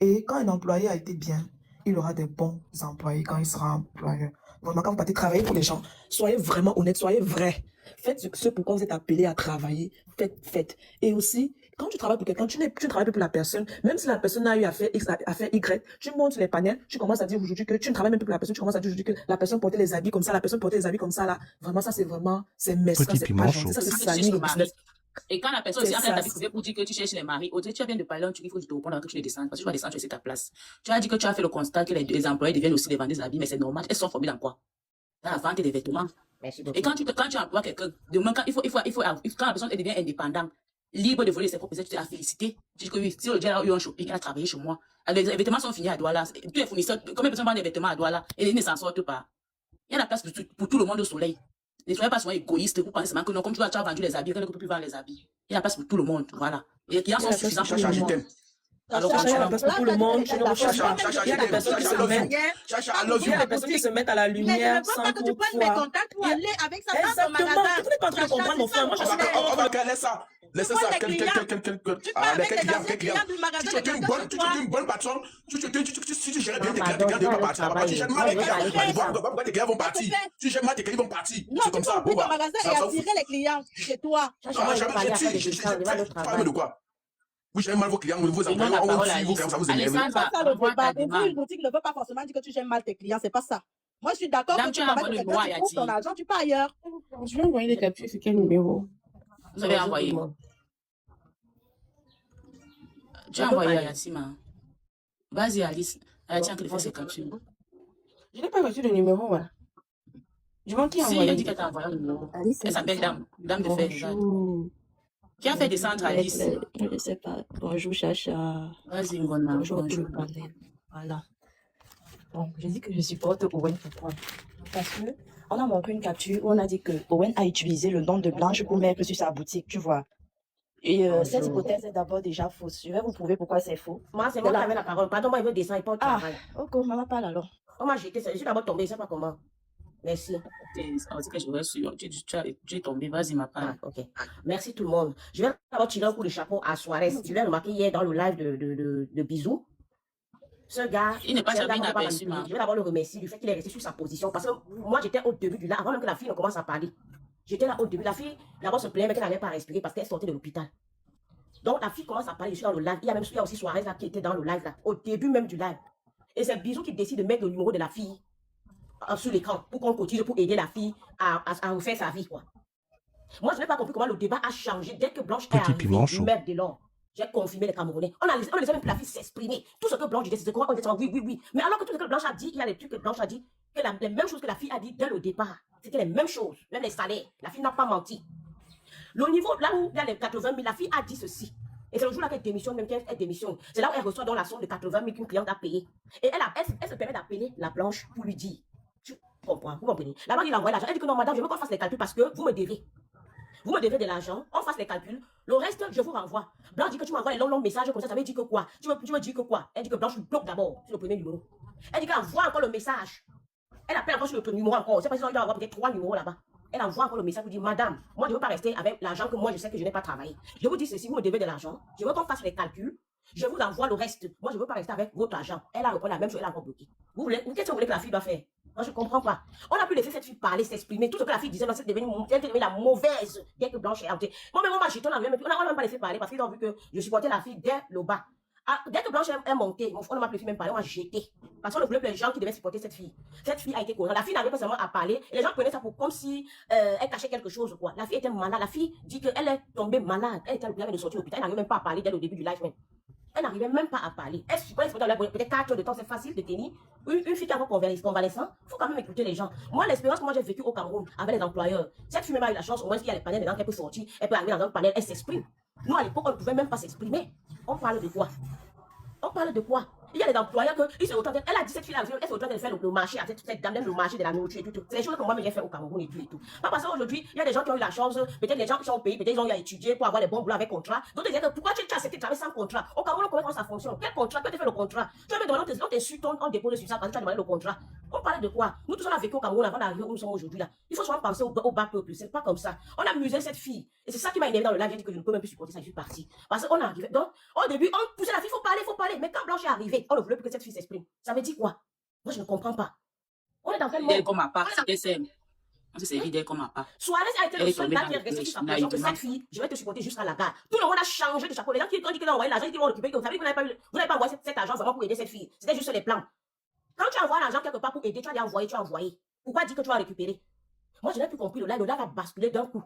Et quand un employé a été bien, il aura des bons employés quand il sera employeur. Vraiment, quand vous partez travailler pour les gens, soyez vraiment honnête, soyez vrai. Faites ce pourquoi vous êtes appelé à travailler. Faites. Et aussi, quand tu travailles pour quelqu'un, tu travailles plus pour la personne. Même si la personne a eu à faire X, à faire Y, tu montes les panels, tu commences à dire aujourd'hui que tu ne travailles même plus pour la personne, tu commences à dire aujourd'hui que la personne portait les habits comme ça, la personne portait les habits comme ça, là. Vraiment, ça, c'est mesquin, c'est pas gentil. Ça, c'est salir le business. Et quand la personne aussi a décidé pour dire que tu cherches les maris, Audrey, tu viens de parler un truc, il faut que tu te répondre que tu les descendes, parce que tu vas descendre, tu es ta place. Tu as dit que tu as fait le constat que les employés deviennent aussi des vendeurs d'habits, mais c'est normal. Elles sont formées dans quoi? Dans la vente des vêtements. Et quand tu emploies quelqu'un, quand la personne devient indépendante, libre de voler ses propres aides, tu as félicité. Tu dis que oui, si le gars a eu un shopping, il a travaillé chez moi. Les vêtements sont finis à Douala. Tous les fournisseurs, combien de personnes vendent des vêtements à Douala et ils ne s'en sortent pas? Il y a la place pour tout le monde au soleil. Ne soyez pas souvent égoïste, vous pensez seulement que non, comme tu as vendu les habits, quelqu'un ne peut plus vendre les habits. Il y a la place pour tout le monde, voilà. Et les clients sont suffisants pour tout le monde. Alors, il y a la place pour tout le monde, tu ne recherches pas. Il y a des personnes qui se mettent à la lumière sans pour toi. Exactement, tu n'es pas en train de comprendre mon frère. Moi, je suis laissez ça. Quel client. Tu es une bonne patronne. Si tu gères bien tes clients, tu ne vas pas partir là-bas. Tu gères mal les clients. Pourquoi tes clients vont partir? Tu gères mal tes clients, ils vont partir. C'est comme ça. Ton magasin et attirer les clients chez toi. Parle de quoi? Oui, j'aime mal vos clients, vos employés, on suit vos clients, ça vous énerve. C'est pas ça le débat. Ouvrir une boutique ne veut pas forcément dire que tu gères mal tes clients, c'est pas ça. Moi, je suis d'accord que tu travailles pour quelqu'un, tu trouves ton argent, tu pars ailleurs. Je vais envoyer des captures sur quel numéro? Vous avez envoyé. Tu as envoyé à Yassima. Vas-y, Alice. Tiens, qu'elle fait ses captures. Je n'ai pas reçu le numéro, voilà. Je vois qui a Si, elle envoyé. dit qu'elle t'a envoyé le numéro. Alice, Elle s'appelle Dame. Dame de fer. bonjour. Qui a fait descendre Alice? Je ne sais pas. Bonjour, Chacha. Vas-y, Ngona. Bonjour, tout Bonjour. le panel. Voilà. Bon, je dis que je supporte Owen. Pourquoi? Parce que on a montré une capture où on a dit que Owen a utilisé le nom de Blanche pour mettre sur sa boutique, tu vois. Et cette hypothèse est d'abord déjà fausse. Je vais vous prouver pourquoi c'est faux. Moi, c'est moi qui avais la parole. Pardon, moi, il veut descendre, il peut Ah, travail. ok, maman parle alors. Moi, j'étais, je suis d'abord tombée, je sais pas comment. Merci. On dit que je vais suivre. Tu es tombé. Vas-y, ma part. Ah, ok. Merci tout le monde. Je vais d'abord tirer un coup de chapeau à Suarez. Tu l'as remarqué hier dans le live de Bisou. Ce gars, Il n'est pas c'est un jamais gars qu'on peut pas inaperçu, manipuler. hein. Je vais d'abord le remercier du fait qu'il est resté sur sa position. Parce que moi, j'étais au début du live, avant même que la fille ne commence à parler. J'étais là au début. La fille, d'abord, se plaignait, mais qu'elle n'avait pas respiré parce qu'elle sortait de l'hôpital. Donc, la fille commence à parler, je suis dans le live. Il y a aussi Suarez là qui était dans le live là, au début même du live. Et c'est Bisou qui décide de mettre le numéro de la fille sur l'écran pour qu'on cotise, pour aider la fille à refaire sa vie, quoi. Moi, je n'ai pas compris comment le débat a changé dès que Blanche est arrivée, merde de l'or. J'ai confirmé les Camerounais. On a laissé même la fille s'exprimer. Tout ce que Blanche disait, c'était quoi? On disait oui, oui, oui. Mais alors que tout ce que Blanche a dit, il y a des trucs que Blanche a dit, que les mêmes choses que la fille a dit dès le départ. C'était les mêmes choses, même les salaires. La fille n'a pas menti. Le niveau, là où il y a les 80 000, la fille a dit ceci. Et c'est le jour-là qu'elle démissionne, même qu'elle démissionne. C'est là où elle reçoit dans la somme de 80 000 qu'une cliente a payé. Et elle se permet d'appeler la Blanche pour lui dire. Tu comprends, vous comprenez? Là-bas, il envoie l'argent. Elle dit que non, madame, je veux qu'on fasse les calculs parce que vous me devez. Vous me devez de l'argent, on fasse les calculs. Le reste, je vous renvoie. Blanche dit que tu m'envoies les longs messages comme ça veut dire que quoi? Tu me dis que quoi? Elle dit que Blanche bloque d'abord sur le premier numéro. Elle dit qu'elle envoie encore le message. Elle appelle encore sur le numéro encore. C'est pas si on doit avoir peut-être 3 numéros là-bas. Elle envoie encore le message pour dire, madame, moi je ne veux pas rester avec l'argent que moi je sais que je n'ai pas travaillé. Je vous dis ceci, vous me devez de l'argent. Je veux qu'on fasse les calculs. Je vous envoie le reste. Moi je ne veux pas rester avec votre argent. Elle a répondu la même chose, elle a encore bloqué. Qu'est-ce que vous voulez que la fille doit faire? Moi je ne comprends pas. On a pu laisser cette fille parler, s'exprimer. Tout ce que la fille disait, elle est devenue la mauvaise dès que Blanche est entrée. Moi-même, on n'a même pas laissé parler parce qu'ils ont vu que je supportais la fille dès le bas. Ah, dès que Blanche est montée, on ne m'a plus même parler, on m'a jeté. Parce qu'on ne voulait plus les gens qui devaient supporter cette fille. Cette fille a été courante. La fille n'avait pas seulement à parler. Et les gens prenaient ça pour comme si elle cachait quelque chose, quoi. La fille était malade. La fille dit qu'elle est tombée malade. Elle était à l'hôpital de sortir de l'hôpital. Elle n'arrivait même pas à parler dès le début du live même. Elle n'arrivait même pas à parler. Elle supportait peut-être 4 heures de temps, c'est facile de tenir. Une fille qui est encore convalescente, il faut quand même écouter les gens. Moi, l'expérience que moi j'ai vécue au Cameroun avec les employeurs, cette fille même a eu la chance, au moins qu'il y a les panels dedans qu'elle peut sortir, elle peut arriver dans un panel, elle s'exprime. Nous, à l'époque, on ne pouvait même pas s'exprimer. On parle de quoi? On parle de quoi? Il y a des employeurs qui se retrouvent. Elle a dit cette fille-là, elle se retrouve de faire le marché à cette dame, même le marché de la nourriture et tout. C'est des choses que moi j'ai fait au Cameroun et tout. Pas parce qu'aujourd'hui, il y a des gens qui ont eu la chance, peut-être des gens qui sont au pays, peut-être ils ont eu à étudier pour avoir les bons boulots avec contrat. D'autres disaient que pourquoi tu as accepté de travailler sans contrat? Au Cameroun, comment ça fonctionne? Quel contrat? Que tu fais le contrat? Tu vas me demander, on t'insulte, on dépose sur ça parce que tu as demandé le contrat. On parlait de quoi? Nous tous on a vécu au Cameroun avant d'arriver où nous sommes aujourd'hui là. Il faut souvent penser au bas peuple, c'est pas comme ça. On a amusé cette fille. Et c'est ça qui m'a énervé dans le live, j'ai dit que je ne peux même plus supporter ça, je suis partie. Parce qu'on est arrivé. Donc, au début, on poussait la fille, faut parler. Mais quand Blanche est arrivée, on ne voulait plus que cette fille s'exprime. Ça veut dire quoi? Moi, je ne comprends pas. On est dans quel monde? Comme à part, on s'est servi d'elle comme à part. Suarez a été le seul gars qui est resté sur sa position que cette fille, je vais te supporter jusqu'à la gare. Tout le monde a changé de chapeau. Les gens qui ont dit qu'ils ont envoyé l'argent, ils vont récupérer. Vous savez que vous n'avez pas envoyé cet argent vraiment pour aider cette fille. C'était juste les plans. Quand tu envoies l'argent quelque part pour aider, tu as envoyé, Pourquoi dire que tu vas récupérer? Moi, je n'ai plus compris. Le live a basculé d'un coup.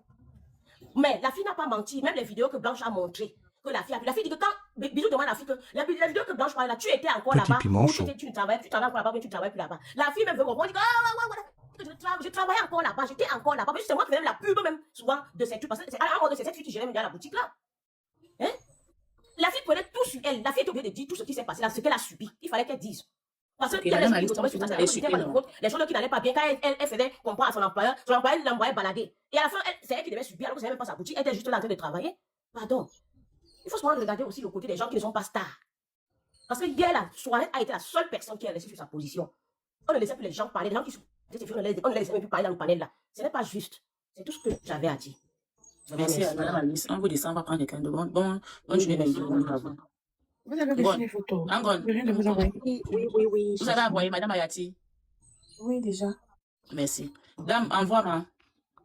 Mais la fille n'a pas menti. Même les vidéos que Blanche a montrées, que la fille a vu. La fille dit que quand Bisou demande à la fille que la vidéo que Blanche parlait là, tu étais encore là-bas. Tu ne travaillais encore là-bas, mais tu ne travailles plus là-bas. La fille même veut comprendre. Elle dit que je travaillais encore là-bas, j'étais encore là-bas. Mais c'est moi qui faisais la pub même souvent de cette fille. Parce que c'est à un moment de cette fille qui gérait même dans la boutique là. Hein? La fille prenait tout sur elle. La fille était obligée de dire tout ce qui s'est passé là, ce qu'elle a subi. Il fallait qu'elle dise. Parce que les choses qui n'allaient pas bien, quand elle faisait comprendre à son employeur l'envoyait balader. Et à la fin, c'est elle qui devait subir, alors que ce n'était même pas sa boutique, elle était juste là en train de travailler. Pardon. Il faut souvent regarder aussi le côté des gens qui ne sont pas stars. Parce que hier, là, Suarez a été la seule personne qui a resté sur sa position. On ne laissait plus les gens parler, les gens qui sont. On ne les laissait même plus parler dans le panel là. Ce n'est pas juste. C'est tout ce que j'avais à dire. Merci à Madame Alice. On vous descend, on va prendre quelqu'un de bon. Bonne journée, Vous avez reçu les photos. Je viens de vous envoyer. Oui. Vous avez envoyé Madame Ayati? Oui, déjà. Merci. Dame, envoie-moi.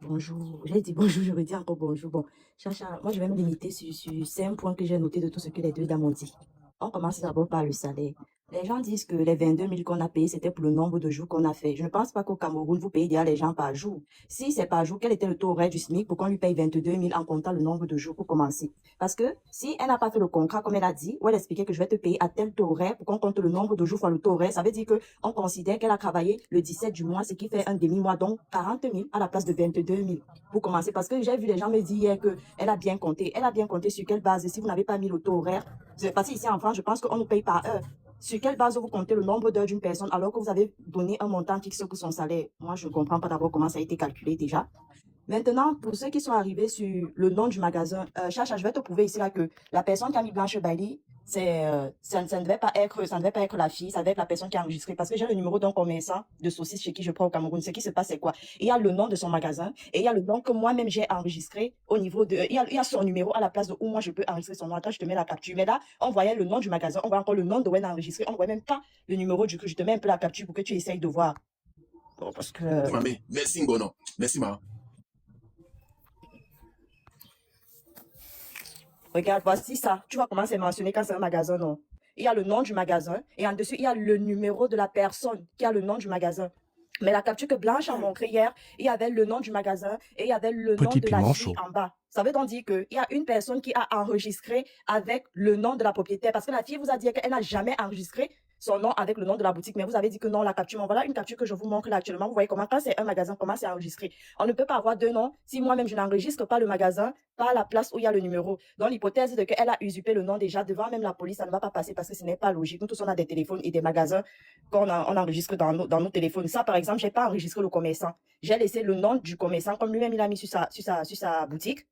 Bonjour. J'ai dit bonjour, je vais dire encore bonjour. Bon, Chacha, moi je vais me limiter sur 5 points que j'ai notés de tout ce que les deux dames ont dit. On commence d'abord par le salaire. Les gens disent que les 22 000 qu'on a payés, c'était pour le nombre de jours qu'on a fait. Je ne pense pas qu'au Cameroun, vous payez déjà les gens par jour. Si c'est par jour, quel était le taux horaire du SMIC pour qu'on lui paye 22 000 en comptant le nombre de jours pour commencer? Parce que si elle n'a pas fait le contrat, comme elle a dit, où elle expliquait que je vais te payer à tel taux horaire pour qu'on compte le nombre de jours fois le taux horaire, ça veut dire qu'on considère qu'elle a travaillé le 17 du mois, ce qui fait un demi-mois, donc 40 000 à la place de 22 000 pour commencer. Parce que j'ai vu les gens me dire hier qu'elle a bien compté. Elle a bien compté sur quelle base? Si vous n'avez pas mis le taux horaire, parce qu'ici en France, je pense qu'on nous paye par heure. Sur quelle base vous comptez le nombre d'heures d'une personne alors que vous avez donné un montant fixe pour son salaire? Moi, je ne comprends pas d'abord comment ça a été calculé déjà. Maintenant, pour ceux qui sont arrivés sur le nom du magasin, Chacha, je vais te prouver ici là que la personne qui a mis Blanche Bailey, ça ne devait pas être la fille, ça devait être la personne qui a enregistré. Parce que j'ai le numéro d'un commerçant de saucisses chez qui je prends au Cameroun. Ce qui se passe, c'est quoi? Il y a le nom de son magasin et il y a le nom que moi-même j'ai enregistré au niveau de... Il y a son numéro à la place de où moi je peux enregistrer son nom. Attends, je te mets la capture. Mais là, on voyait le nom du magasin, on voit encore le nom de Owen enregistré, on ne voit même pas le numéro du coup. Je te mets un peu la capture pour que tu essayes de voir. Bon, parce que... Mamé, merci Ngono. Merci maman. Regarde, voici ça. Tu vois comment c'est mentionné quand c'est un magasin, non? Il y a le nom du magasin et en dessus, il y a le numéro de la personne qui a le nom du magasin. Mais la capture que Blanche a montrée hier, il y avait le nom du magasin et il y avait le nom de la fille en bas. Ça veut donc dire qu'il y a une personne qui a enregistré avec le nom de la propriétaire. Parce que la fille vous a dit qu'elle n'a jamais enregistré son nom avec le nom de la boutique. Mais vous avez dit que non, la capture. Voilà une capture que je vous montre là actuellement. Vous voyez comment, quand c'est un magasin, comment c'est enregistré. On ne peut pas avoir deux noms si moi-même je n'enregistre pas le magasin, pas la place où il y a le numéro. Donc l'hypothèse de qu'elle a usurpé le nom déjà devant même la police, ça ne va pas passer parce que ce n'est pas logique. Nous tous, on a des téléphones et des magasins qu'on enregistre dans nos téléphones. Ça, par exemple, j'ai pas enregistré le commerçant. J'ai laissé le nom du commerçant comme lui-même il a mis sur sa boutique.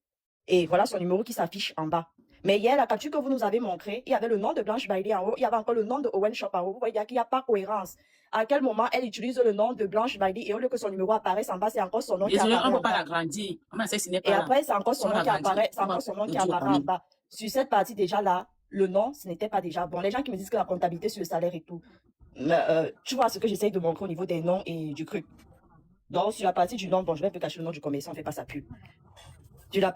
Et voilà son numéro qui s'affiche en bas. Mais hier, la capture que vous nous avez montrée, il y avait le nom de Blanche Bailey en haut, il y avait encore le nom de Owen Shop en haut. Vous voyez qu'il n'y a pas cohérence. À quel moment elle utilise le nom de Blanche Bailey et au lieu que son numéro apparaisse en bas, c'est encore son nom qui apparaît on ne en peut pas bas. l'agrandir. Et après, c'est encore son nom qui apparaît, en bas. Sur cette partie déjà là, le nom, ce n'était pas déjà bon. Les gens qui me disent que la comptabilité sur le salaire et tout, tu vois ce que j'essaye de montrer au niveau des noms et du truc. Donc, sur la partie du nom, bon, je vais un peu cacher le nom du commerçant, on ne fait pas ça plus. Sur la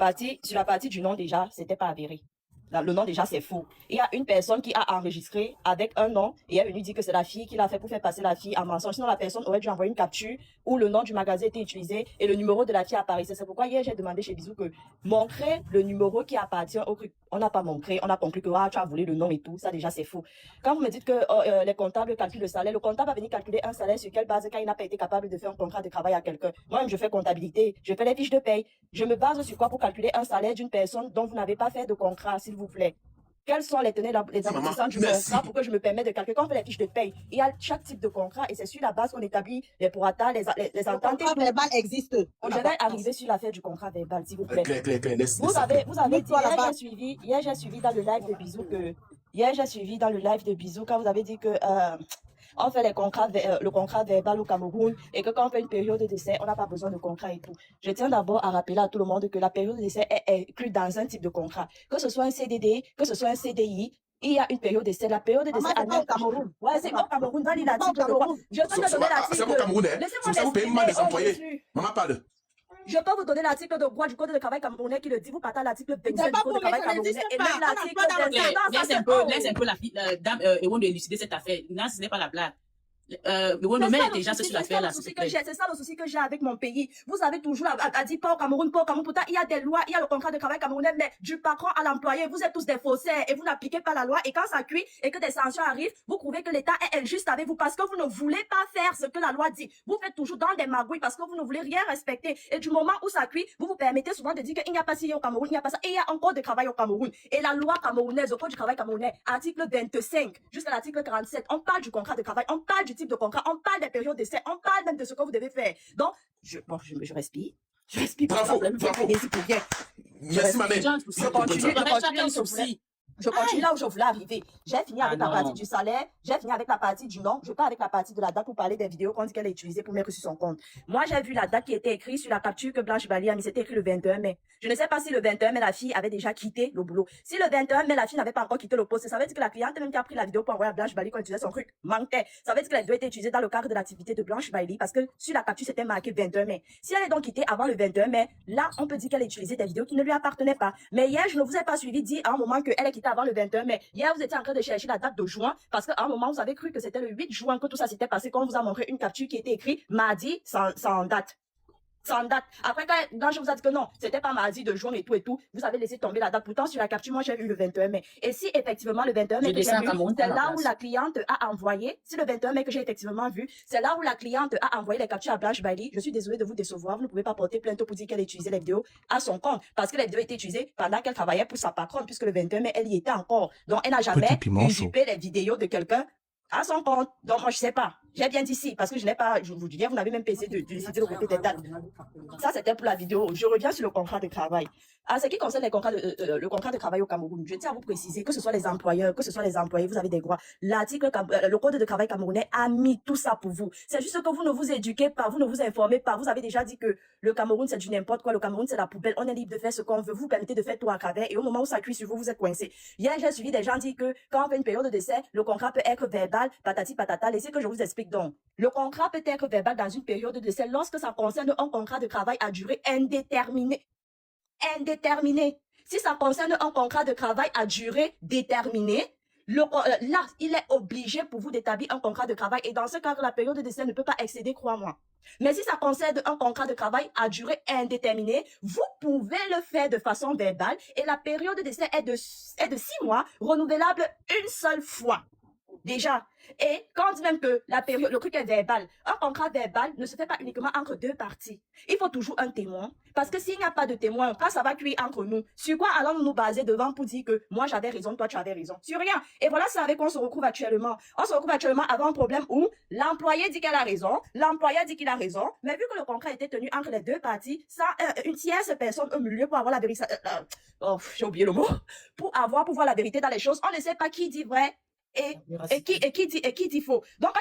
partie du nom déjà, c'était pas avéré. Le nom déjà c'est faux. Il y a une personne qui a enregistré avec un nom et elle lui dit que c'est la fille qui l'a fait pour faire passer la fille en mensonge. Sinon la personne aurait dû envoyer une capture où le nom du magasin était utilisé et le numéro de la fille apparaissait. C'est pourquoi hier j'ai demandé chez Bisou que montrer le numéro qui appartient au truc. On n'a pas montré, on a conclu que tu as volé le nom et tout. Ça déjà c'est faux. Quand vous me dites que les comptables calculent le salaire, le comptable va venir calculer un salaire sur quelle base quand il n'a pas été capable de faire un contrat de travail à quelqu'un. Moi-même je fais comptabilité, je fais les fiches de paye. Je me base sur quoi pour calculer un salaire d'une personne dont vous n'avez pas fait de contrat, s'il vous plaît? Quels sont les tenants, les aboutissants du contrat pour que je me permette de calculer? Quand on fait les fiches de paye, il y a chaque type de contrat et c'est sur la base qu'on établit les prorata, les ententes. Le contrat verbal existe. Je vais arriver sur l'affaire du contrat verbal, s'il vous plaît. Claire, Vous avez dit, hier j'ai suivi dans le live de Bisou quand vous avez dit que on fait le contrat verbal au Cameroun et que quand on fait une période d'essai, on n'a pas besoin de contrat et tout. Je tiens d'abord à rappeler à tout le monde que la période d'essai est inclue dans un type de contrat. Que ce soit un CDD, que ce soit un CDI, il y a une période d'essai. La période d'essai au Cameroun. Ouais, c'est au Cameroun. Va lire l'article de quoi? Je peux te donner l'article. C'est au Cameroun, hein? Laissez-moi Ça vous paye mal les employés. m'exprimer. Maman parle. Je peux vous donner l'article de droit du Code de travail camerounais qui le dit. Vous partez à l'article 27 du Code de travail camerounais. Et même l'article laisse un peu la dame Ewan de élucider cette affaire. Non, ce n'est pas la blague. Ewan met l'intelligence sur l'affaire là. C'est ça le souci que j'ai avec mon pays. Vous avez toujours à dire pas au Cameroun, pas au Cameroun. Pourtant, il y a des lois, il y a le contrat de travail camerounais, mais du patron à l'employé, vous êtes tous des faussaires et vous n'appliquez pas la loi. Et quand ça cuit et que des sanctions arrivent, vous trouvez que l'État est injuste avec vous parce que vous ne voulez pas faire ce que la loi dit. Vous faites toujours dans des magouilles parce que vous ne voulez rien respecter. Et du moment où ça cuit, vous vous permettez souvent de dire qu'il n'y a pas ci au Cameroun, il n'y a pas ça. Et il y a encore de travail au Cameroun. Et la loi camerounaise, au Code du travail camerounais, article 25 jusqu'à l'article 47, on parle du contrat de travail, on parle du type de contrat, on parle des périodes d'essai, on parle même de ce que vous devez faire. Donc, je respire. Je respire. Bravo. Merci, ma mère. Je continue là où je voulais arriver. J'ai fini avec la partie du salaire, j'ai fini avec la partie du nom, je pars avec la partie de la date pour parler des vidéos qu'on dit qu'elle a utilisées pour mettre sur son compte. Moi, j'ai vu la date qui était écrite sur la capture que Blanche Bailey a mis, c'était écrit le 21 mai. Je ne sais pas si le 21 mai, la fille avait déjà quitté le boulot. Si le 21 mai, la fille n'avait pas encore quitté le poste, ça veut dire que la cliente même qui a pris la vidéo pour envoyer à Blanche Bailey quand elle utilisait son truc manquait. Ça veut dire qu'elle doit être utilisée dans le cadre de l'activité de Blanche Bailey parce que sur la capture, c'était marqué 21 mai. Si elle est donc quittée avant le 21 mai, là, on peut dire qu'elle a utilisé des vidéos qui ne lui appartenaient pas. Mais hier, je ne vous ai pas suivi dire à un moment qu'elle est quittée avant le 21 mai. Hier, vous étiez en train de chercher la date de juin parce qu'à un moment, vous avez cru que c'était le 8 juin que tout ça s'était passé quand on vous a montré une capture qui était écrite mardi sans date. Sans date. Après, quand je vous ai dit que non, c'était pas mardi de juin et tout, vous avez laissé tomber la date. Pourtant, sur la capture, moi, j'ai vu le 21 mai. Et si effectivement, le 21 mai, c'est là où la cliente a envoyé, si le 21 mai que j'ai effectivement vu, c'est là où la cliente a envoyé les captures à Blanche Bailey. Je suis désolée de vous décevoir. Vous ne pouvez pas porter plainte pour dire qu'elle utilisait les vidéos à son compte. Parce que les vidéos étaient utilisées pendant qu'elle travaillait pour sa patronne, puisque le 21 mai, elle y était encore. Donc, elle n'a jamais usurpé les vidéos de quelqu'un à son compte. Donc, moi, je sais pas. J'ai bien dit si, parce que je n'ai pas, je vous dis, vous n'avez même pas essayé de décider le côté des dates. Ça, c'était pour la vidéo. Je reviens sur le contrat de travail. À ce qui concerne le contrat de travail au Cameroun, je tiens à vous préciser que ce soit les employeurs, que ce soit les employés, vous avez des droits. Le code de travail camerounais a mis tout ça pour vous. C'est juste que vous ne vous éduquez pas, vous ne vous informez pas. Vous avez déjà dit que le Cameroun, c'est du n'importe quoi. Le Cameroun, c'est la poubelle. On est libre de faire ce qu'on veut. Vous permettez de faire tout à travers. Et au moment où ça cuit sur vous, vous êtes coincé. Hier, j'ai suivi des gens dire que quand on fait une période de décès, le contrat peut être verbal, patati patata. Laissez que je vous explique donc. Le contrat peut être verbal dans une période de décès lorsque ça concerne un contrat de travail à durée indéterminée. Indéterminée. Si ça concerne un contrat de travail à durée déterminée, là, il est obligé pour vous d'établir un contrat de travail. Et dans ce cas, la période de décès ne peut pas excéder 3 mois. Mais si ça concerne un contrat de travail à durée indéterminée, vous pouvez le faire de façon verbale. Et la période de décès est de 6 mois, renouvelable une seule fois. Déjà. Et quand on dit même que le truc est verbal, un contrat verbal ne se fait pas uniquement entre 2 parties. Il faut toujours un témoin. Parce que s'il n'y a pas de témoin, quand ça va cuire entre nous, sur quoi allons-nous nous baser devant pour dire que moi j'avais raison, toi tu avais raison? Sur rien. Et voilà, c'est avec quoi on se retrouve actuellement. On se retrouve actuellement avec un problème où l'employé dit qu'elle a raison, l'employeur dit qu'il a raison, mais vu que le contrat était tenu entre les 2 parties, ça, une tierce personne au milieu pour avoir la vérité, j'ai oublié le mot, pour voir la vérité dans les choses, on ne sait pas qui dit vrai et qui dit faux. Donc,